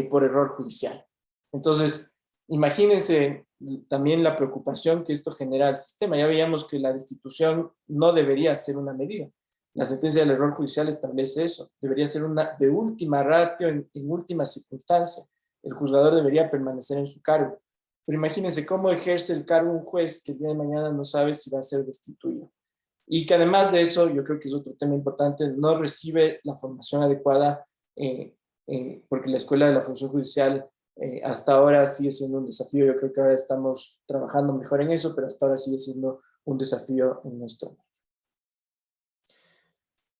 por error judicial. Entonces, imagínense también la preocupación que esto genera al sistema. Ya veíamos que la destitución no debería ser una medida. La sentencia del error judicial establece eso. Debería ser una de última ratio, en última circunstancia. El juzgador debería permanecer en su cargo. Pero imagínense cómo ejerce el cargo un juez que el día de mañana no sabe si va a ser destituido. Y que además de eso, yo creo que es otro tema importante, no recibe la formación adecuada, porque la Escuela de la Función Judicial hasta ahora sigue siendo un desafío. Yo creo que ahora estamos trabajando mejor en eso, pero hasta ahora sigue siendo un desafío en nuestro medio.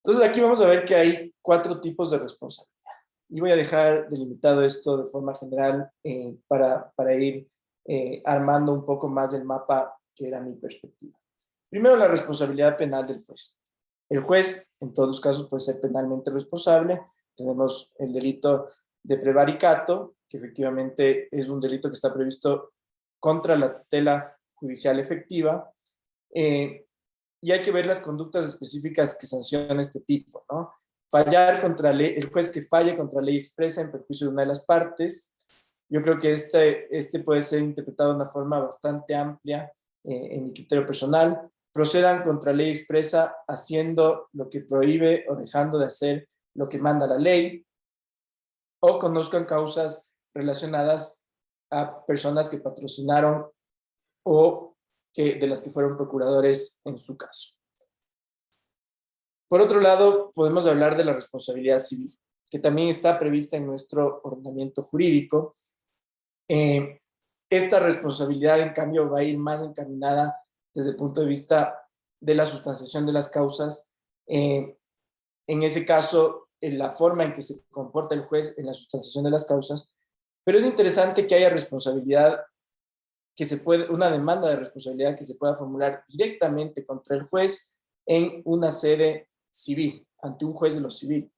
Entonces aquí vamos a ver que hay 4 tipos de responsabilidad. Y voy a dejar delimitado esto de forma general para ir armando un poco más del mapa que era mi perspectiva. Primero, la responsabilidad penal del juez. El juez, en todos los casos, puede ser penalmente responsable. Tenemos el delito de prevaricato, que efectivamente es un delito que está previsto contra la tutela judicial efectiva. Y hay que ver las conductas específicas que sancionan este tipo, ¿no? Fallar contra ley, el juez que falle contra ley expresa en perjuicio de una de las partes. Yo creo que este puede ser interpretado de una forma bastante amplia en mi criterio personal. Procedan contra ley expresa haciendo lo que prohíbe o dejando de hacer lo que manda la ley, o conozcan causas relacionadas a personas que patrocinaron o de las que fueron procuradores en su caso. Por otro lado, podemos hablar de la responsabilidad civil, que también está prevista en nuestro ordenamiento jurídico. Esta responsabilidad, en cambio, va a ir más encaminada desde el punto de vista de la sustanciación de las causas. En ese caso, en la forma en que se comporta el juez en la sustanciación de las causas, pero es interesante que haya responsabilidad, una demanda de responsabilidad que se pueda formular directamente contra el juez en una sede civil, ante un juez de lo civil.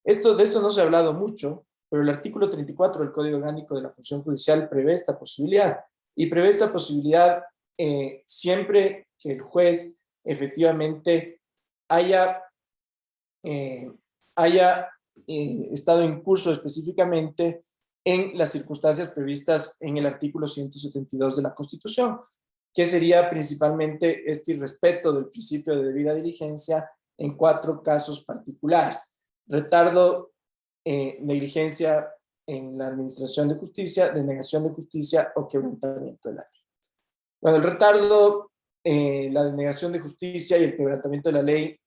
De esto no se ha hablado mucho, pero el artículo 34 del Código Orgánico de la Función Judicial prevé esta posibilidad, y prevé esta posibilidad siempre que el juez efectivamente haya estado en curso específicamente en las circunstancias previstas en el artículo 172 de la Constitución, que sería principalmente este irrespeto del principio de debida diligencia en 4 casos particulares: retardo, negligencia en la administración de justicia, denegación de justicia o quebrantamiento de la ley. Bueno, el retardo, la denegación de justicia y el quebrantamiento de la ley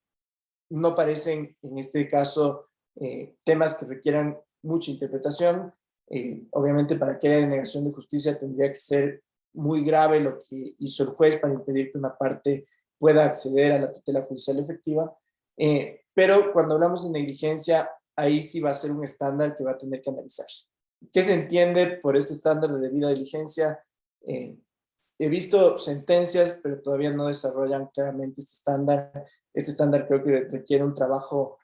no parecen en este caso temas que requieran mucha interpretación. Obviamente, para que haya denegación de justicia tendría que ser muy grave lo que hizo el juez para impedir que una parte pueda acceder a la tutela judicial efectiva. Pero cuando hablamos de negligencia, ahí sí va a ser un estándar que va a tener que analizarse. ¿Qué se entiende por este estándar de debida diligencia? He visto sentencias, pero todavía no desarrollan claramente este estándar. Este estándar creo que requiere un trabajo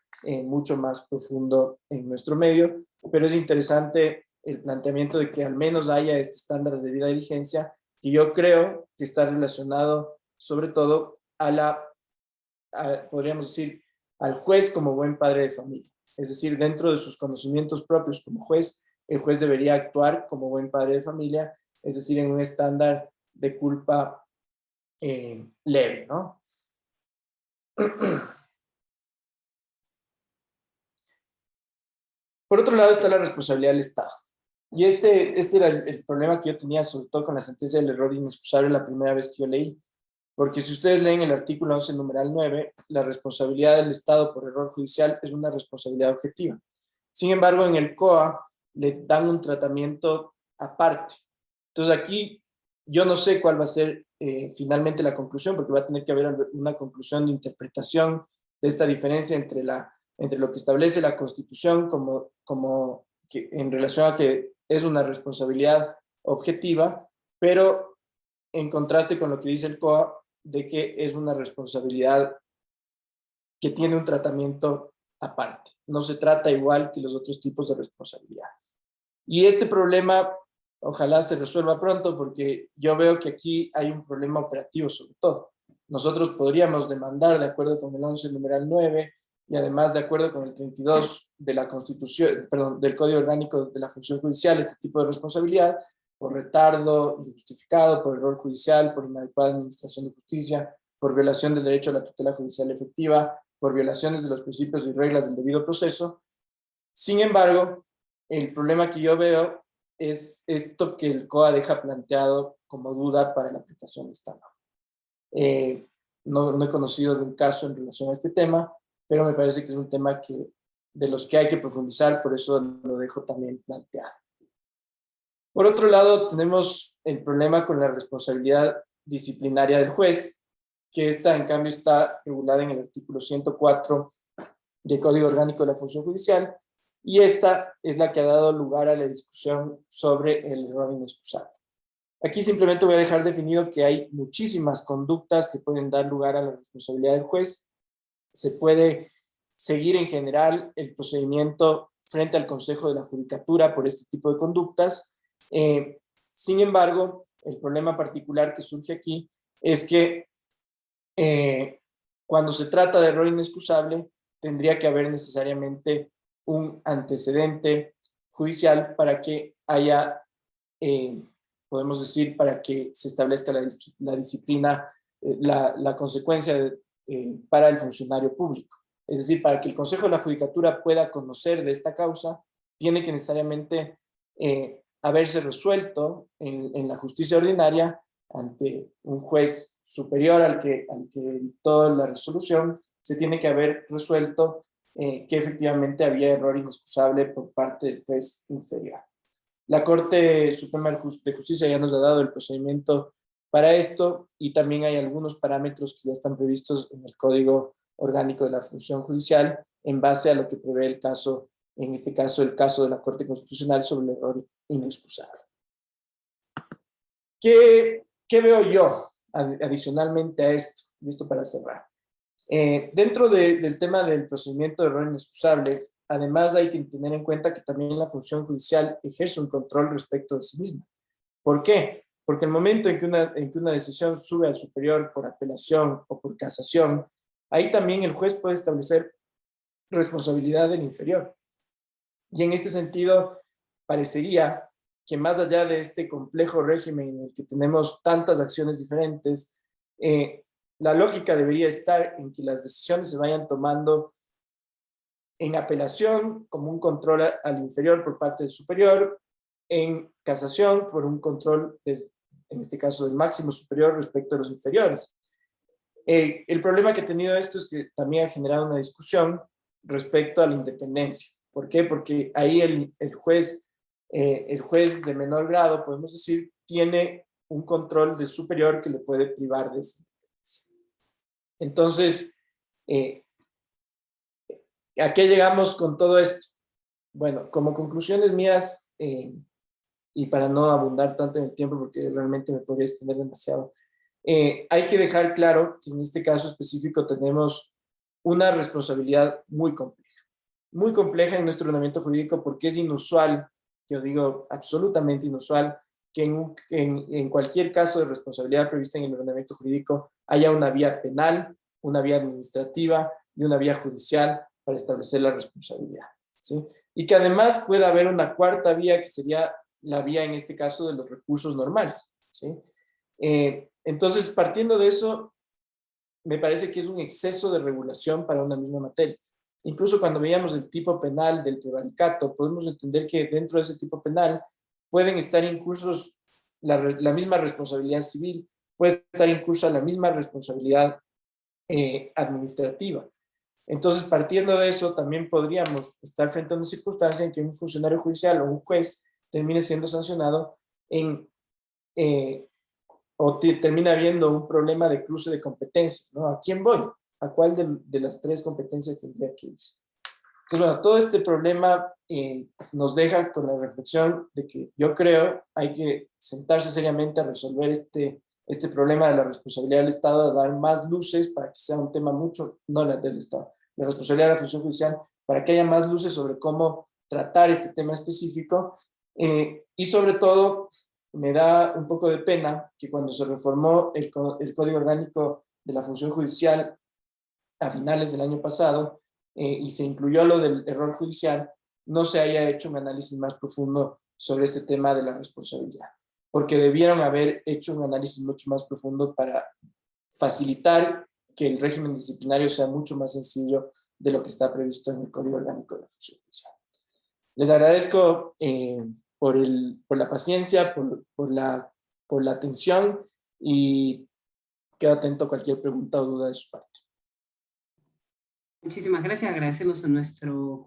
mucho más profundo en nuestro medio, pero es interesante el planteamiento de que al menos haya este estándar de debida diligencia, que yo creo que está relacionado sobre todo podríamos decir, al juez como buen padre de familia. Es decir, dentro de sus conocimientos propios como juez, el juez debería actuar como buen padre de familia, es decir, en un estándar de culpa leve, ¿no? Por otro lado está la responsabilidad del Estado. Y este era el problema que yo tenía, sobre todo con la sentencia del error inexcusable la primera vez que yo leí. Porque si ustedes leen el artículo 11, numeral 9, la responsabilidad del Estado por error judicial es una responsabilidad objetiva. Sin embargo, en el COA le dan un tratamiento aparte. Entonces aquí yo no sé cuál va a ser finalmente la conclusión, porque va a tener que haber una conclusión de interpretación de esta diferencia entre lo que establece la Constitución como que, en relación a que es una responsabilidad objetiva, pero en contraste con lo que dice el COA, de que es una responsabilidad que tiene un tratamiento aparte. No se trata igual que los otros tipos de responsabilidad. Y este problema ojalá se resuelva pronto, porque yo veo que aquí hay un problema operativo sobre todo. Nosotros podríamos demandar de acuerdo con el 11 numeral 9 y además de acuerdo con el 32 de la Constitución, perdón, del Código Orgánico de la Función Judicial, este tipo de responsabilidad por retardo injustificado, por error judicial, por inadecuada administración de justicia, por violación del derecho a la tutela judicial efectiva, por violaciones de los principios y reglas del debido proceso. Sin embargo, el problema que yo veo es esto que el COA deja planteado como duda para la aplicación de esta norma. No he conocido de un caso en relación a este tema, pero me parece que es un tema de los que hay que profundizar, por eso lo dejo también planteado. Por otro lado, tenemos el problema con la responsabilidad disciplinaria del juez, que esta en cambio está regulada en el artículo 104 del Código Orgánico de la Función Judicial, y esta es la que ha dado lugar a la discusión sobre el error inexcusable. Aquí simplemente voy a dejar definido que hay muchísimas conductas que pueden dar lugar a la responsabilidad del juez. Se puede seguir en general el procedimiento frente al Consejo de la Judicatura por este tipo de conductas. Sin embargo, el problema particular que surge aquí es que cuando se trata de error inexcusable, tendría que haber necesariamente un antecedente judicial para que haya, podemos decir, para que se establezca la disciplina, la consecuencia para el funcionario público. Es decir, para que el Consejo de la Judicatura pueda conocer de esta causa, tiene que necesariamente haberse resuelto en la justicia ordinaria ante un juez superior al que dictó la resolución. Se tiene que haber resuelto que efectivamente había error inexcusable por parte del juez inferior. La Corte Suprema de Justicia ya nos ha dado el procedimiento para esto, y también hay algunos parámetros que ya están previstos en el Código Orgánico de la Función Judicial en base a lo que prevé el caso, en este caso el caso de la Corte Constitucional sobre el error inexcusable. ¿Qué veo yo adicionalmente a esto? Y esto para cerrar. Dentro del tema del procedimiento de error inexcusable, además hay que tener en cuenta que también la función judicial ejerce un control respecto de sí misma. ¿Por qué? Porque el momento en que una decisión sube al superior por apelación o por casación, ahí también el juez puede establecer responsabilidad del inferior. Y en este sentido, parecería que más allá de este complejo régimen en el que tenemos tantas acciones diferentes, la lógica debería estar en que las decisiones se vayan tomando en apelación como un control al inferior por parte del superior, en casación por un control, en este caso, del máximo superior respecto a los inferiores. El problema que ha tenido esto es que también ha generado una discusión respecto a la independencia. ¿Por qué? Porque ahí el juez de menor grado, podemos decir, tiene un control del superior que le puede privar de esa independencia. Entonces, ¿a qué llegamos con todo esto? Bueno, como conclusiones mías, y para no abundar tanto en el tiempo porque realmente me podría extender demasiado, hay que dejar claro que en este caso específico tenemos una responsabilidad muy compleja en nuestro ordenamiento jurídico, porque es inusual, yo digo absolutamente inusual, que en cualquier caso de responsabilidad prevista en el ordenamiento jurídico haya una vía penal, una vía administrativa y una vía judicial para establecer la responsabilidad, ¿sí? Y que además pueda haber una cuarta vía, que sería la vía, en este caso, de los recursos normales, ¿sí? Entonces, partiendo de eso, me parece que es un exceso de regulación para una misma materia. Incluso cuando veíamos el tipo penal del prevaricato, podemos entender que dentro de ese tipo penal pueden estar incursos la misma responsabilidad civil, puede estar incursa la misma responsabilidad administrativa. Entonces, partiendo de eso, también podríamos estar frente a una circunstancia en que un funcionario judicial o un juez termine siendo sancionado o termina habiendo un problema de cruce de competencias, ¿no? ¿A quién voy? ¿A cuál de las tres competencias tendría que irse? Entonces, bueno, todo este problema nos deja con la reflexión de que yo creo hay que sentarse seriamente a resolver este problema de la responsabilidad del Estado, a dar más luces para que sea un tema mucho, no la del Estado, la responsabilidad de la función judicial, para que haya más luces sobre cómo tratar este tema específico, y sobre todo me da un poco de pena que cuando se reformó el Código Orgánico de la Función Judicial a finales del año pasado, y se incluyó lo del error judicial, no se haya hecho un análisis más profundo sobre este tema de la responsabilidad, porque debieron haber hecho un análisis mucho más profundo para facilitar que el régimen disciplinario sea mucho más sencillo de lo que está previsto en el Código Orgánico de la Función Judicial. Les agradezco por la paciencia, por la atención, y quedo atento a cualquier pregunta o duda de su parte. Muchísimas gracias. Agradecemos a nuestro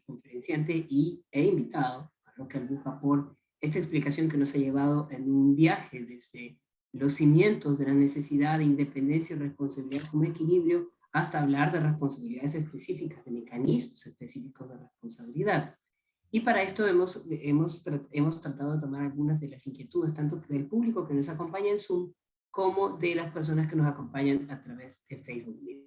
conferenciante e invitado, a Roque Albuja, por esta explicación que nos ha llevado en un viaje desde los cimientos de la necesidad de independencia y responsabilidad como equilibrio hasta hablar de responsabilidades específicas, de mecanismos específicos de responsabilidad. Y para esto hemos tratado de tomar algunas de las inquietudes, tanto del público que nos acompaña en Zoom, como de las personas que nos acompañan a través de Facebook Live.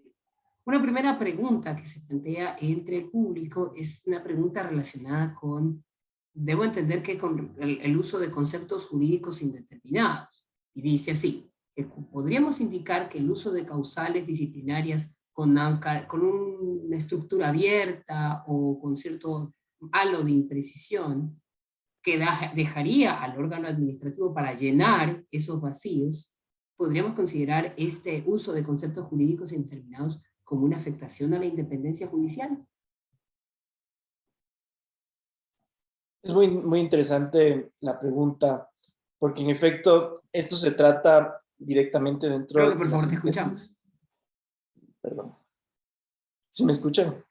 Una primera pregunta que se plantea entre el público es una pregunta relacionada con, debo entender que con el uso de conceptos jurídicos indeterminados. Y dice así, que podríamos indicar que el uso de causales disciplinarias con una estructura abierta o con cierto halo de imprecisión que dejaría al órgano administrativo para llenar esos vacíos, podríamos considerar este uso de conceptos jurídicos indeterminados como una afectación a la independencia judicial. Es muy, muy interesante la pregunta, porque en efecto esto se trata directamente dentro Creo que por de favor te escuchamos. Perdón. ¿Sí me escuchan?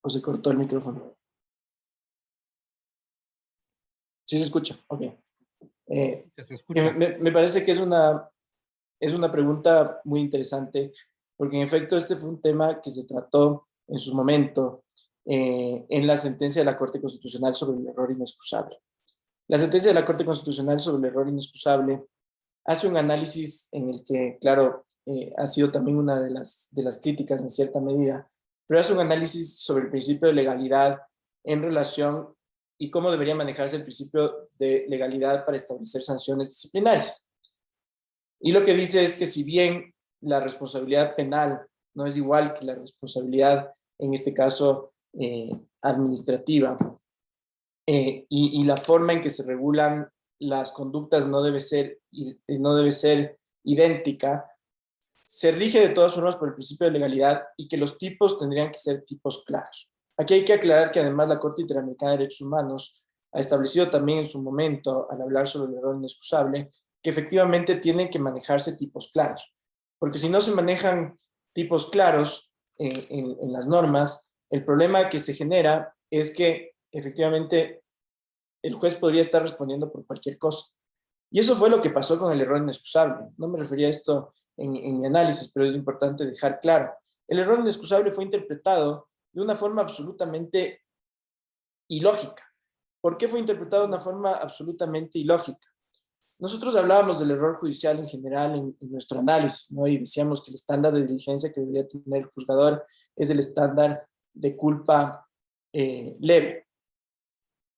¿O se cortó el micrófono? Sí se escucha, ok. Se escucha. Me parece que es una pregunta muy interesante, porque en efecto este fue un tema que se trató en su momento en la sentencia de la Corte Constitucional sobre el error inexcusable. La sentencia de la Corte Constitucional sobre el error inexcusable hace un análisis en el que, claro, ha sido también una de las críticas en cierta medida, pero hace un análisis sobre el principio de legalidad en relación y cómo debería manejarse el principio de legalidad para establecer sanciones disciplinarias. Y lo que dice es que si bien la responsabilidad penal no es igual que la responsabilidad, en este caso, administrativa, y la forma en que se regulan las conductas no debe ser idéntica, se rige de todas formas por el principio de legalidad y que los tipos tendrían que ser tipos claros. Aquí hay que aclarar que además la Corte Interamericana de Derechos Humanos ha establecido también en su momento, al hablar sobre el error inexcusable, que efectivamente tienen que manejarse tipos claros. Porque si no se manejan tipos claros en las normas, el problema que se genera es que efectivamente el juez podría estar respondiendo por cualquier cosa. Y eso fue lo que pasó con el error inexcusable. No me refería a esto en mi análisis, pero es importante dejar claro. El error inexcusable fue interpretado de una forma absolutamente ilógica. ¿Por qué fue interpretado de una forma absolutamente ilógica? Nosotros hablábamos del error judicial en general en nuestro análisis, ¿no? Y decíamos que el estándar de diligencia que debería tener el juzgador es el estándar de culpa leve.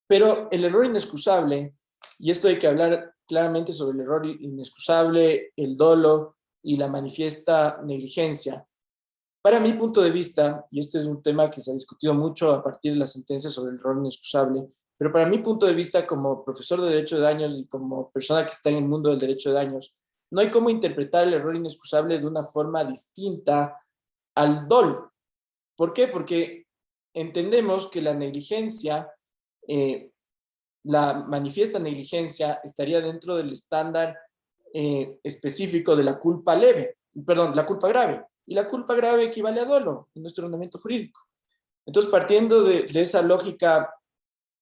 Pero el error inexcusable, y esto hay que hablar claramente sobre el error inexcusable, el dolo y la manifiesta negligencia. Para mi punto de vista, y este es un tema que se ha discutido mucho a partir de la sentencia sobre el error inexcusable, pero para mi punto de vista como profesor de Derecho de Daños y como persona que está en el mundo del Derecho de Daños, no hay cómo interpretar el error inexcusable de una forma distinta al dolo. ¿Por qué? Porque entendemos que la negligencia, la manifiesta negligencia estaría dentro del estándar específico de la culpa leve, perdón, la culpa grave. Y la culpa grave equivale a dolo en nuestro ordenamiento jurídico. Entonces, partiendo de esa lógica,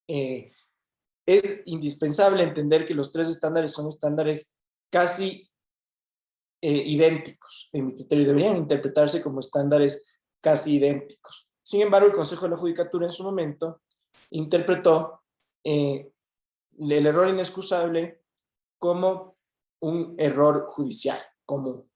es indispensable entender que los tres estándares son estándares casi idénticos. En mi criterio, deberían interpretarse como estándares casi idénticos. Sin embargo, el Consejo de la Judicatura en su momento interpretó el error inexcusable como un error judicial común.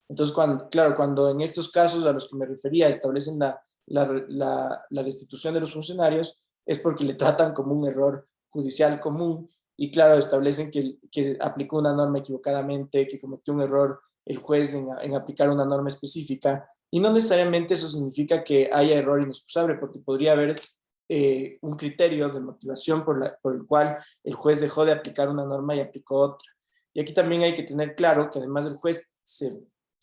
Entonces, cuando en estos casos a los que me refería establecen la destitución de los funcionarios, es porque le tratan como un error judicial común y, claro, establecen que aplicó una norma equivocadamente, que cometió un error el juez en aplicar una norma específica, y no necesariamente eso significa que haya error inexcusable, porque podría haber un criterio de motivación por el cual el juez dejó de aplicar una norma y aplicó otra. Y aquí también hay que tener claro que además el juez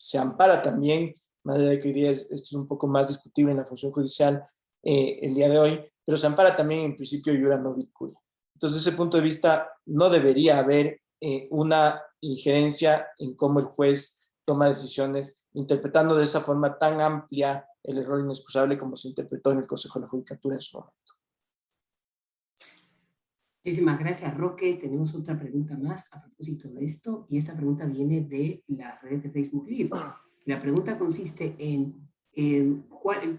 se ampara también, más allá de que hoy día esto es un poco más discutible en la función judicial el día de hoy, pero se ampara también en principio iura non curia. Entonces, desde ese punto de vista, no debería haber una injerencia en cómo el juez toma decisiones, interpretando de esa forma tan amplia el error inexcusable como se interpretó en el Consejo de la Judicatura en su momento. Muchísimas gracias, Roque. Tenemos otra pregunta más a propósito de esto, y esta pregunta viene de la red de Facebook Live. La pregunta consiste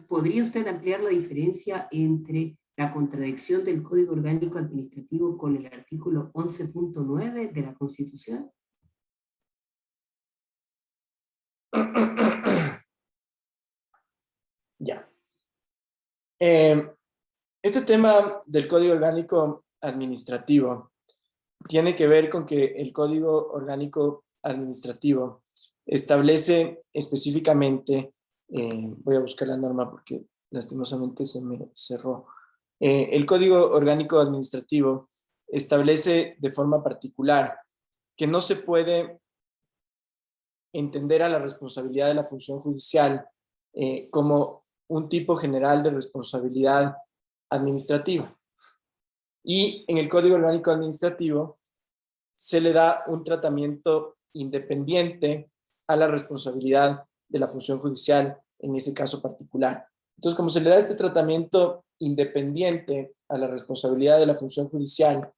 ¿podría usted ampliar la diferencia entre la contradicción del Código Orgánico Administrativo con el artículo 11.9 de la Constitución? Ya. Este tema del Código Orgánico Administrativo tiene que ver con que el Código Orgánico Administrativo establece específicamente, voy a buscar la norma porque lastimosamente se me cerró. El Código Orgánico Administrativo establece de forma particular que no se puede entender a la responsabilidad de la función judicial como un tipo general de responsabilidad administrativa. Y en el Código Orgánico Administrativo se le da un tratamiento independiente a la responsabilidad de la función judicial en ese caso particular. Entonces, como se le da este tratamiento independiente a la responsabilidad de la función judicial,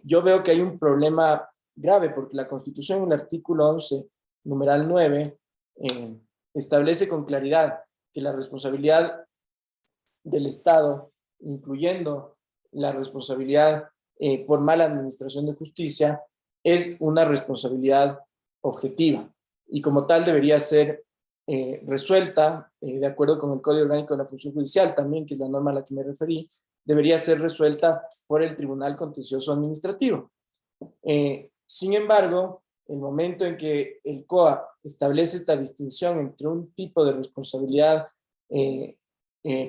yo veo que hay un problema grave porque la Constitución en el artículo 11, numeral 9, establece con claridad que la responsabilidad del Estado, incluyendo la responsabilidad por mala administración de justicia, es una responsabilidad objetiva y como tal debería ser resuelta, de acuerdo con el Código Orgánico de la Función Judicial también, que es la norma a la que me referí, debería ser resuelta por el Tribunal Contencioso Administrativo. Sin embargo, el momento en que el COA establece esta distinción entre un tipo de responsabilidad,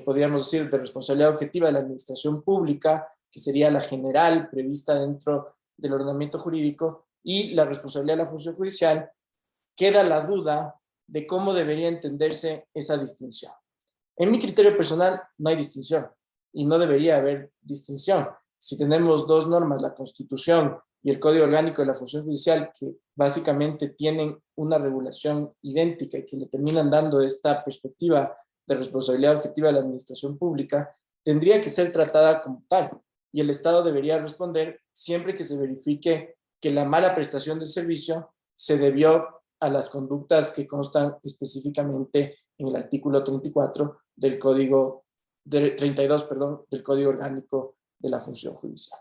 podríamos decir, de responsabilidad objetiva de la administración pública, que sería la general prevista dentro del ordenamiento jurídico, y la responsabilidad de la función judicial, queda la duda de cómo debería entenderse esa distinción. En mi criterio personal, no hay distinción y no debería haber distinción. Si tenemos dos normas, la Constitución y el Código Orgánico de la Función Judicial, que básicamente tienen una regulación idéntica y que le terminan dando esta perspectiva de responsabilidad objetiva de la administración pública, tendría que ser tratada como tal. Y el Estado debería responder siempre que se verifique que la mala prestación del servicio se debió a las conductas que constan específicamente en el artículo 34 del Código, 32, perdón, del Código Orgánico de la Función Judicial.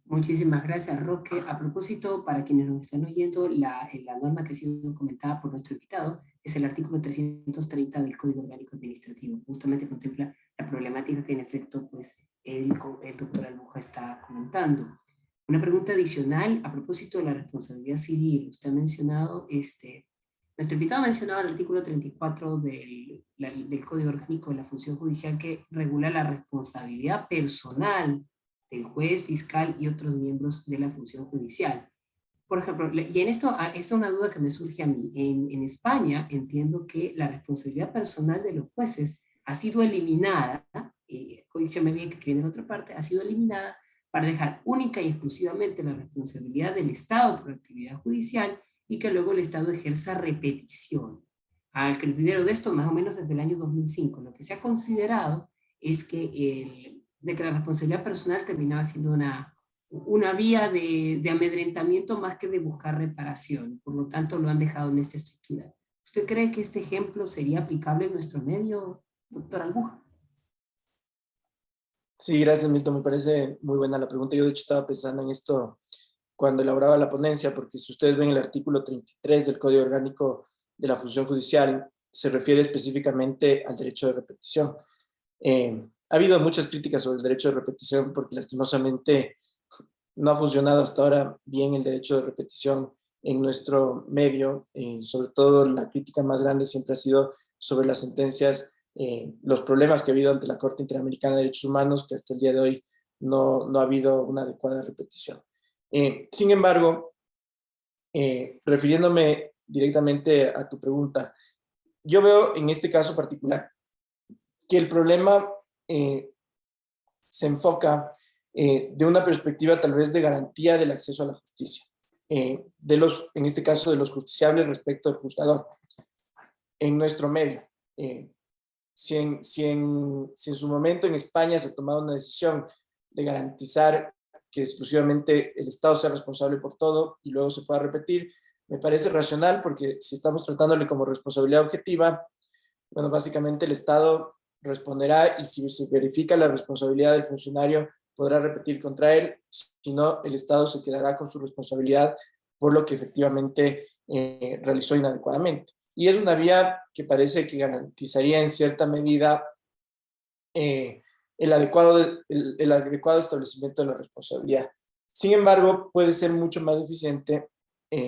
Muchísimas gracias, Roque. A propósito, para quienes nos están oyendo, la norma que ha sido comentada por nuestro invitado es el artículo 330 del Código Orgánico Administrativo. Justamente contempla la problemática que en efecto pues, el doctor Albuja está comentando. Una pregunta adicional a propósito de la responsabilidad civil. Usted ha mencionado, nuestro invitado ha mencionado el artículo 34 del Código Orgánico de la Función Judicial que regula la responsabilidad personal del juez, fiscal y otros miembros de la función judicial. Por ejemplo, y en esto es una duda que me surge a mí. En España entiendo que la responsabilidad personal de los jueces ha sido eliminada, escúchame bien que viene en otra parte, ha sido eliminada para dejar única y exclusivamente la responsabilidad del Estado por la actividad judicial y que luego el Estado ejerza repetición. Al criterio de esto, más o menos desde el año 2005, lo que se ha considerado es que de que la responsabilidad personal terminaba siendo una vía de amedrentamiento más que de buscar reparación. Por lo tanto, lo han dejado en esta estructura. ¿Usted cree que este ejemplo sería aplicable en nuestro medio, doctor Albuja? Sí, gracias, Milton. Me parece muy buena la pregunta. Yo, de hecho, estaba pensando en esto cuando elaboraba la ponencia, porque si ustedes ven el artículo 33 del Código Orgánico de la Función Judicial, se refiere específicamente al derecho de repetición. Ha habido muchas críticas sobre el derecho de repetición porque lastimosamente no ha funcionado hasta ahora bien el derecho de repetición en nuestro medio. Sobre todo la crítica más grande siempre ha sido sobre las sentencias, los problemas que ha habido ante la Corte Interamericana de Derechos Humanos, que hasta el día de hoy no ha habido una adecuada repetición. Sin embargo, refiriéndome directamente a tu pregunta, yo veo en este caso particular que el problema se enfoca de una perspectiva tal vez de garantía del acceso a la justicia, en este caso de los justiciables respecto al juzgador en nuestro medio. Si en su momento en España se ha tomado una decisión de garantizar que exclusivamente el Estado sea responsable por todo y luego se pueda repetir, me parece racional porque si estamos tratándole como responsabilidad objetiva, bueno, básicamente el Estado responderá y si se verifica la responsabilidad del funcionario, podrá repetir contra él, si no, el Estado se quedará con su responsabilidad por lo que efectivamente realizó inadecuadamente. Y es una vía que parece que garantizaría en cierta medida el adecuado establecimiento de la responsabilidad. Sin embargo, puede ser mucho más eficiente,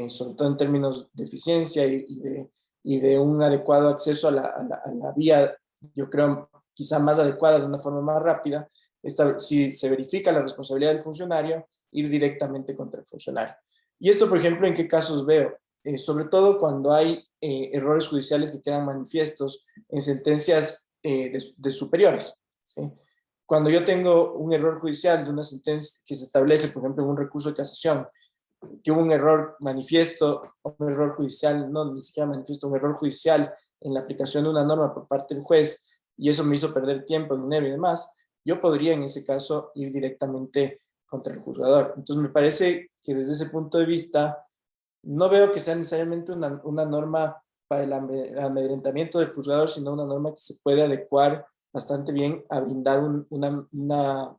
sobre todo en términos de eficiencia y de un adecuado acceso a la vía, yo creo, quizá más adecuada, de una forma más rápida, si se verifica la responsabilidad del funcionario, ir directamente contra el funcionario. Y esto, por ejemplo, ¿en qué casos veo? Sobre todo cuando hay errores judiciales que quedan manifiestos en sentencias de superiores, ¿sí? Cuando yo tengo un error judicial de una sentencia que se establece, por ejemplo, en un recurso de casación, que hubo un error manifiesto, un error judicial, no, ni siquiera manifiesto, un error judicial en la aplicación de una norma por parte del juez, y eso me hizo perder tiempo, dinero y demás, yo podría en ese caso ir directamente contra el juzgador. Entonces me parece que desde ese punto de vista, no veo que sea necesariamente una norma para el amedrentamiento del juzgador, sino una norma que se puede adecuar bastante bien a brindar una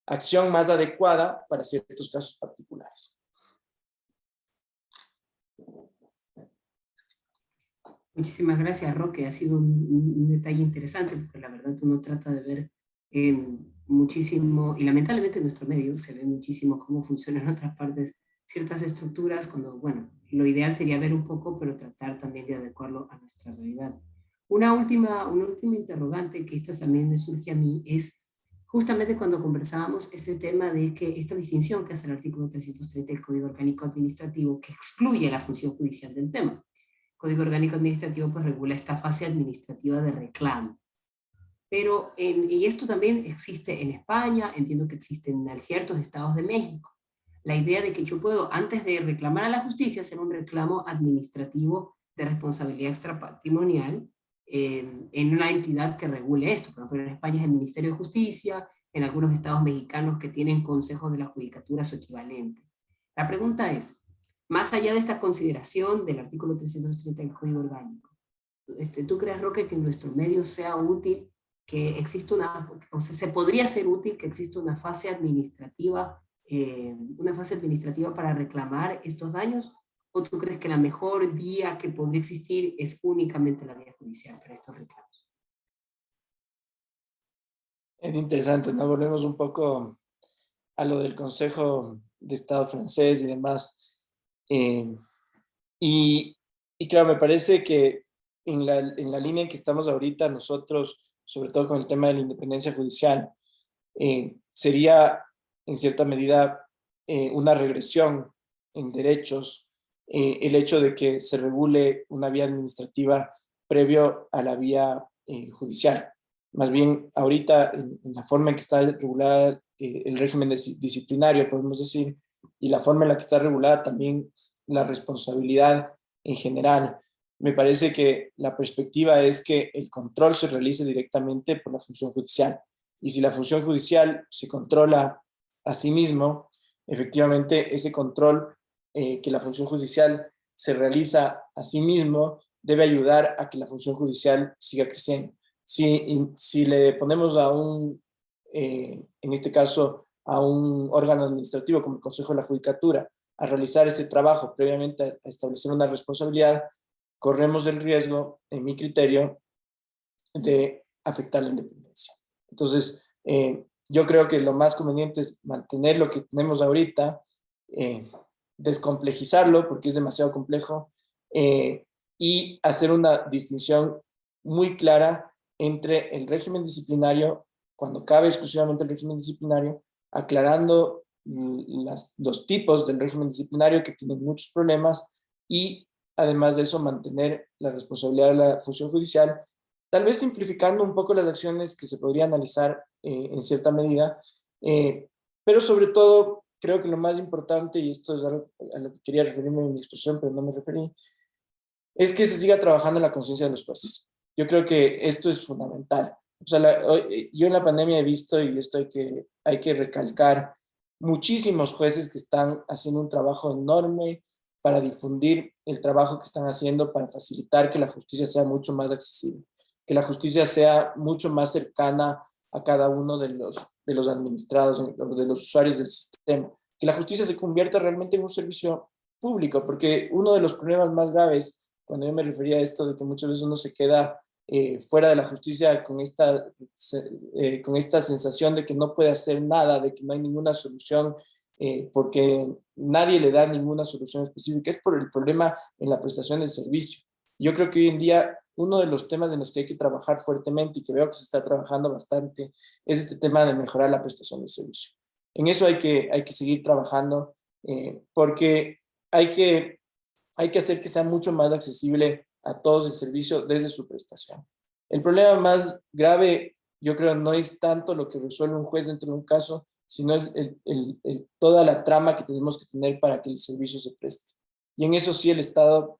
acción más adecuada para ciertos casos particulares. Muchísimas gracias, Roque. Ha sido un detalle interesante, porque la verdad uno trata de ver muchísimo, y lamentablemente en nuestro medio se ve muchísimo cómo funcionan en otras partes ciertas estructuras, cuando, bueno, lo ideal sería ver un poco, pero tratar también de adecuarlo a nuestra realidad. Una última interrogante que esta también me surge a mí es justamente cuando conversábamos este tema de que esta distinción que hace el artículo 330 del Código Orgánico Administrativo, que excluye la función judicial del tema. Código Orgánico Administrativo pues regula esta fase administrativa de reclamo. Pero, y esto también existe en España, entiendo que existe en ciertos estados de México. La idea de que yo puedo, antes de reclamar a la justicia, hacer un reclamo administrativo de responsabilidad extrapatrimonial en una entidad que regule esto. Por ejemplo, en España es el Ministerio de Justicia, en algunos estados mexicanos que tienen consejos de la judicatura su equivalente. La pregunta es, más allá de esta consideración del artículo 330 del Código Orgánico, ¿tú crees, Roque, que en nuestro medio sea útil que exista o sea, se podría ser útil que exista una fase administrativa para reclamar estos daños? ¿O tú crees que la mejor vía que podría existir es únicamente la vía judicial para estos reclamos? Es interesante, ¿no? Volvemos un poco a lo del Consejo de Estado francés y demás. Y claro, me parece que en la línea en que estamos ahorita nosotros, sobre todo con el tema de la independencia judicial, sería en cierta medida una regresión en derechos el hecho de que se regule una vía administrativa previo a la vía judicial. Más bien, ahorita, en la forma en que está regulada el régimen disciplinario, podemos decir, y la forma en la que está regulada también la responsabilidad en general, me parece que la perspectiva es que el control se realice directamente por la función judicial. Y si la función judicial se controla a sí mismo, efectivamente ese control que la función judicial se realiza a sí mismo debe ayudar a que la función judicial siga creciendo. Si le ponemos en este caso, a un órgano administrativo como el Consejo de la Judicatura a realizar ese trabajo previamente a establecer una responsabilidad, corremos el riesgo, en mi criterio, de afectar la independencia. Entonces, yo creo que lo más conveniente es mantener lo que tenemos ahorita, descomplejizarlo porque es demasiado complejo, y hacer una distinción muy clara entre el régimen disciplinario, cuando cabe exclusivamente el régimen disciplinario, aclarando los tipos del régimen disciplinario que tienen muchos problemas, y además de eso mantener la responsabilidad de la función judicial, tal vez simplificando un poco las acciones que se podría analizar en cierta medida, pero sobre todo creo que lo más importante, y esto es algo a lo que quería referirme en mi exposición, pero no me referí, es que se siga trabajando en la conciencia de los jueces. Yo creo que esto es fundamental. O sea, yo en la pandemia he visto, y esto hay que recalcar, muchísimos jueces que están haciendo un trabajo enorme, para difundir el trabajo que están haciendo para facilitar que la justicia sea mucho más accesible, que la justicia sea mucho más cercana a cada uno de los administrados, de los usuarios del sistema, que la justicia se convierta realmente en un servicio público, porque uno de los problemas más graves, cuando yo me refería a esto de que muchas veces uno se queda fuera de la justicia con esta sensación de que no puede hacer nada, de que no hay ninguna solución, porque nadie le da ninguna solución específica, es por el problema en la prestación del servicio. Yo creo que hoy en día uno de los temas en los que hay que trabajar fuertemente y que veo que se está trabajando bastante es este tema de mejorar la prestación del servicio. En eso hay que seguir trabajando porque hay que hacer que sea mucho más accesible a todos el servicio desde su prestación. El problema más grave, yo creo, no es tanto lo que resuelve un juez dentro de un caso, sino es toda la trama que tenemos que tener para que el servicio se preste. Y en eso sí el Estado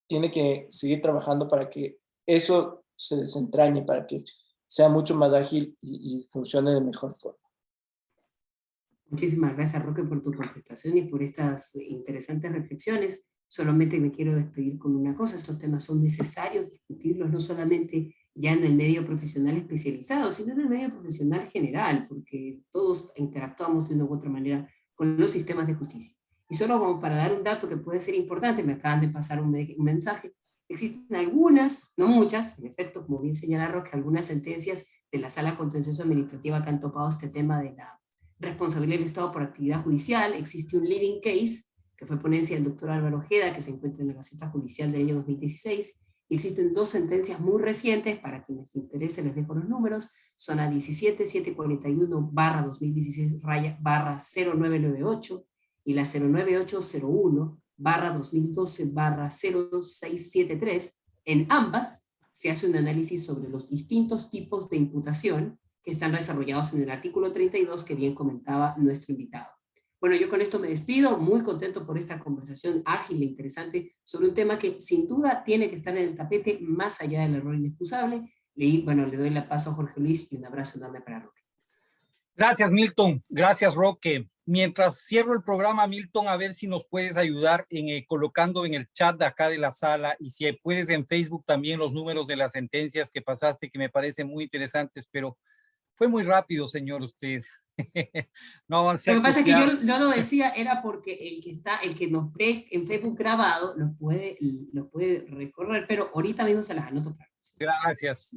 tiene que seguir trabajando para que eso se desentrañe, para que sea mucho más ágil y funcione de mejor forma. Muchísimas gracias, Roque, por tu contestación y por estas interesantes reflexiones. Solamente me quiero despedir con una cosa: estos temas son necesarios discutirlos no solamente ya en el medio profesional especializado, sino en el medio profesional general, porque todos interactuamos de una u otra manera con los sistemas de justicia. Y solo como para dar un dato que puede ser importante, me acaban de pasar un mensaje: existen algunas, no muchas, en efecto, como bien señala Roque, algunas sentencias de la Sala Contencioso Administrativa que han topado este tema de la responsabilidad del Estado por actividad judicial. Existe un leading case, que fue ponencia del doctor Álvaro Ojeda, que se encuentra en la Gaceta Judicial del año 2016, y existen dos sentencias muy recientes, para quienes les interese les dejo los números, son la 17741/2016-0998 y la 09801/2012-0673. En ambas se hace un análisis sobre los distintos tipos de imputación que están desarrollados en el artículo 32 que bien comentaba nuestro invitado. Bueno, yo con esto me despido, muy contento por esta conversación ágil e interesante sobre un tema que sin duda tiene que estar en el tapete más allá del error inexcusable. Le doy la paso a Jorge Luis y un abrazo enorme para Roque. Gracias, Milton. Gracias, Roque. Mientras cierro el programa, Milton, a ver si nos puedes ayudar colocando en el chat de acá de la sala, y si puedes en Facebook también, los números de las sentencias que pasaste, que me parecen muy interesantes, pero fue muy rápido, señor, usted. No avancé. Lo que pasa es que yo lo decía era porque el que nos ve en Facebook grabado los puede recorrer, pero ahorita mismo se las anoto. Gracias.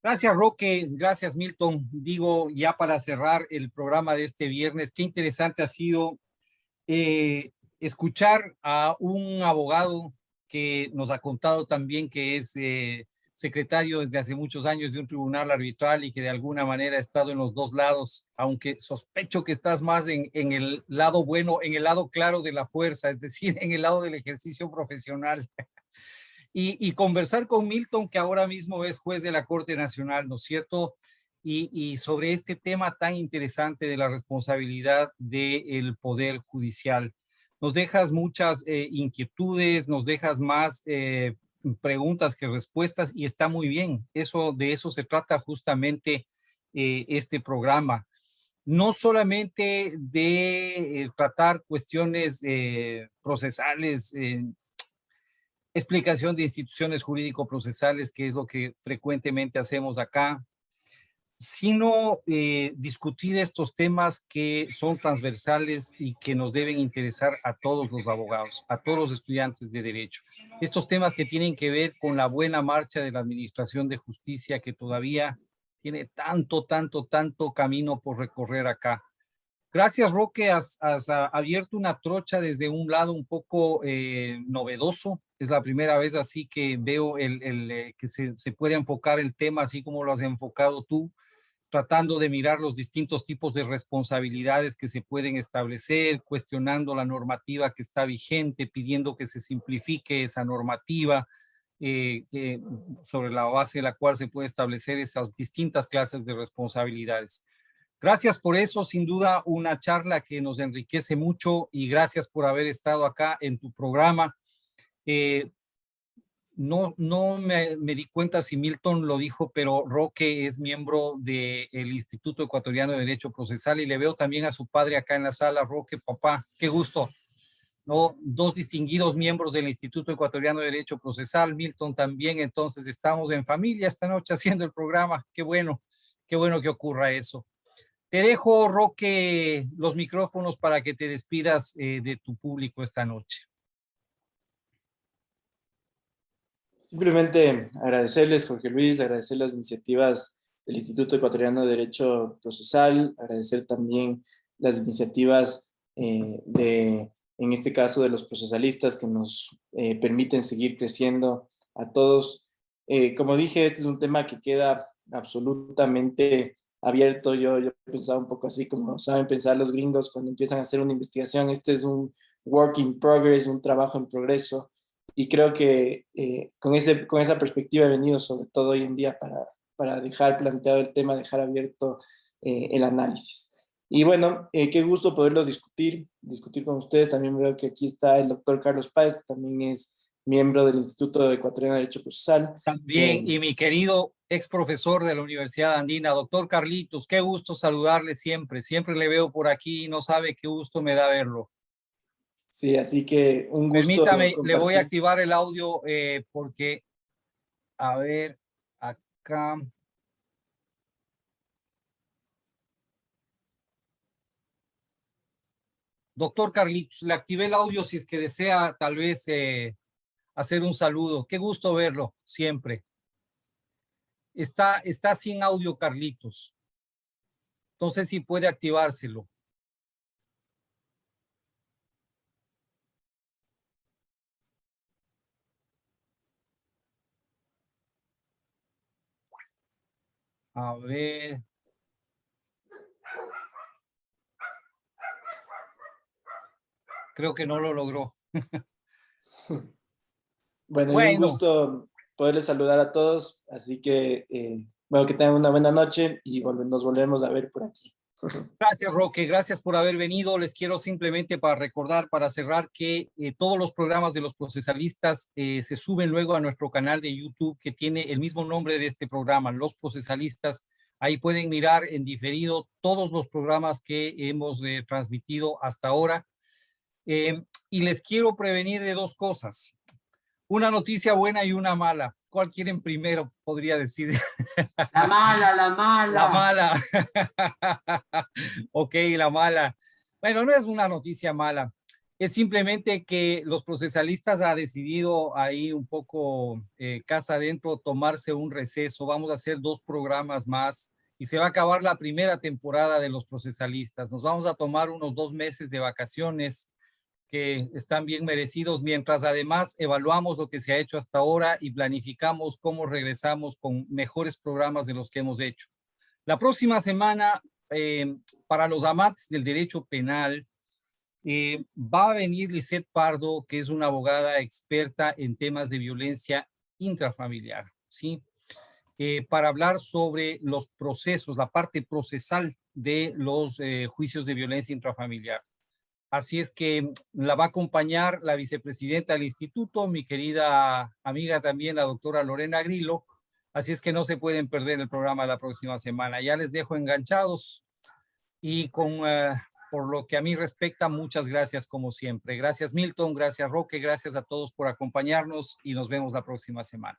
Gracias, Roque. Gracias, Milton. Digo, ya para cerrar el programa de este viernes, qué interesante ha sido escuchar a un abogado que nos ha contado también que es secretario desde hace muchos años de un tribunal arbitral y que de alguna manera ha estado en los dos lados, aunque sospecho que estás más en el lado bueno, en el lado claro de la fuerza, es decir, en el lado del ejercicio profesional. Y conversar con Milton, que ahora mismo es juez de la Corte Nacional, ¿no es cierto? Y sobre este tema tan interesante de la responsabilidad del Poder Judicial. Nos dejas muchas inquietudes, nos dejas más preguntas que respuestas, y está muy bien. De eso se trata justamente este programa. No solamente de tratar cuestiones procesales, explicación de instituciones jurídico-procesales, que es lo que frecuentemente hacemos acá, sino discutir estos temas que son transversales y que nos deben interesar a todos los abogados, a todos los estudiantes de derecho. Estos temas que tienen que ver con la buena marcha de la administración de justicia, que todavía tiene tanto camino por recorrer acá. Gracias, Roque. Has abierto una trocha desde un lado un poco novedoso. Es la primera vez así que veo que se puede enfocar el tema así como lo has enfocado tú, tratando de mirar los distintos tipos de responsabilidades que se pueden establecer, cuestionando la normativa que está vigente, pidiendo que se simplifique esa normativa, sobre la base de la cual se puede establecer esas distintas clases de responsabilidades. Gracias por eso, sin duda una charla que nos enriquece mucho, y gracias por haber estado acá en tu programa. No me di cuenta si Milton lo dijo, pero Roque es miembro del Instituto Ecuatoriano de Derecho Procesal, y le veo también a su padre acá en la sala. Roque, papá, qué gusto. ¿no? Dos distinguidos miembros del Instituto Ecuatoriano de Derecho Procesal, Milton también, entonces estamos en familia esta noche haciendo el programa. Qué bueno que ocurra eso. Te dejo, Roque, los micrófonos para que te despidas de tu público esta noche. Simplemente agradecerles, Jorge Luis, agradecer las iniciativas del Instituto Ecuatoriano de Derecho Procesal, agradecer también las iniciativas en este caso, de los procesalistas que nos permiten seguir creciendo a todos. Como dije, este es un tema que queda absolutamente abierto. Yo he pensado un poco así como saben pensar los gringos cuando empiezan a hacer una investigación. Este es un work in progress, un trabajo en progreso. Y creo que con esa perspectiva he venido sobre todo hoy en día para dejar planteado el tema, dejar abierto el análisis. Y bueno, qué gusto poderlo discutir con ustedes. También veo que aquí está el doctor Carlos Páez, que también es miembro del Instituto Ecuatoriano de Derecho Procesal. También, y mi querido ex profesor de la Universidad Andina, doctor Carlitos, qué gusto saludarle siempre. Siempre le veo por aquí y no sabe qué gusto me da verlo. Sí, así que un gusto. Permítame, le voy a activar el audio porque, a ver, acá. Doctor Carlitos, le activé el audio si es que desea tal vez hacer un saludo. Qué gusto verlo siempre. Está sin audio, Carlitos. Entonces, si puede activárselo. A ver. Creo que no lo logró. Bueno, un gusto poderles saludar a todos. Así que, bueno, que tengan una buena noche y nos volvemos a ver por aquí. Gracias, Roque. Gracias por haber venido. Les quiero simplemente para recordar, para cerrar, que todos los programas de los procesalistas se suben luego a nuestro canal de YouTube, que tiene el mismo nombre de este programa, Los Procesalistas. Ahí pueden mirar en diferido todos los programas que hemos transmitido hasta ahora. Y les quiero prevenir de dos cosas. Una noticia buena y una mala. ¿Cuál quieren primero? Podría decir. La mala, la mala. La mala. Ok, la mala. Bueno, no es una noticia mala. Es simplemente que los procesalistas han decidido ahí un poco casa adentro tomarse un receso. Vamos a hacer 2 programas más y se va a acabar la primera temporada de los procesalistas. Nos vamos a tomar unos 2 meses de vacaciones que están bien merecidos, mientras además evaluamos lo que se ha hecho hasta ahora y planificamos cómo regresamos con mejores programas de los que hemos hecho. La próxima semana, para los amantes del derecho penal, va a venir Lisette Pardo, que es una abogada experta en temas de violencia intrafamiliar, ¿sí? Para hablar sobre los procesos, la parte procesal de los juicios de violencia intrafamiliar. Así es que la va a acompañar la vicepresidenta del instituto, mi querida amiga también, la doctora Lorena Grillo. Así es que no se pueden perder el programa la próxima semana. Ya les dejo enganchados y por lo que a mí respecta, muchas gracias como siempre. Gracias Milton, gracias Roque, gracias a todos por acompañarnos y nos vemos la próxima semana.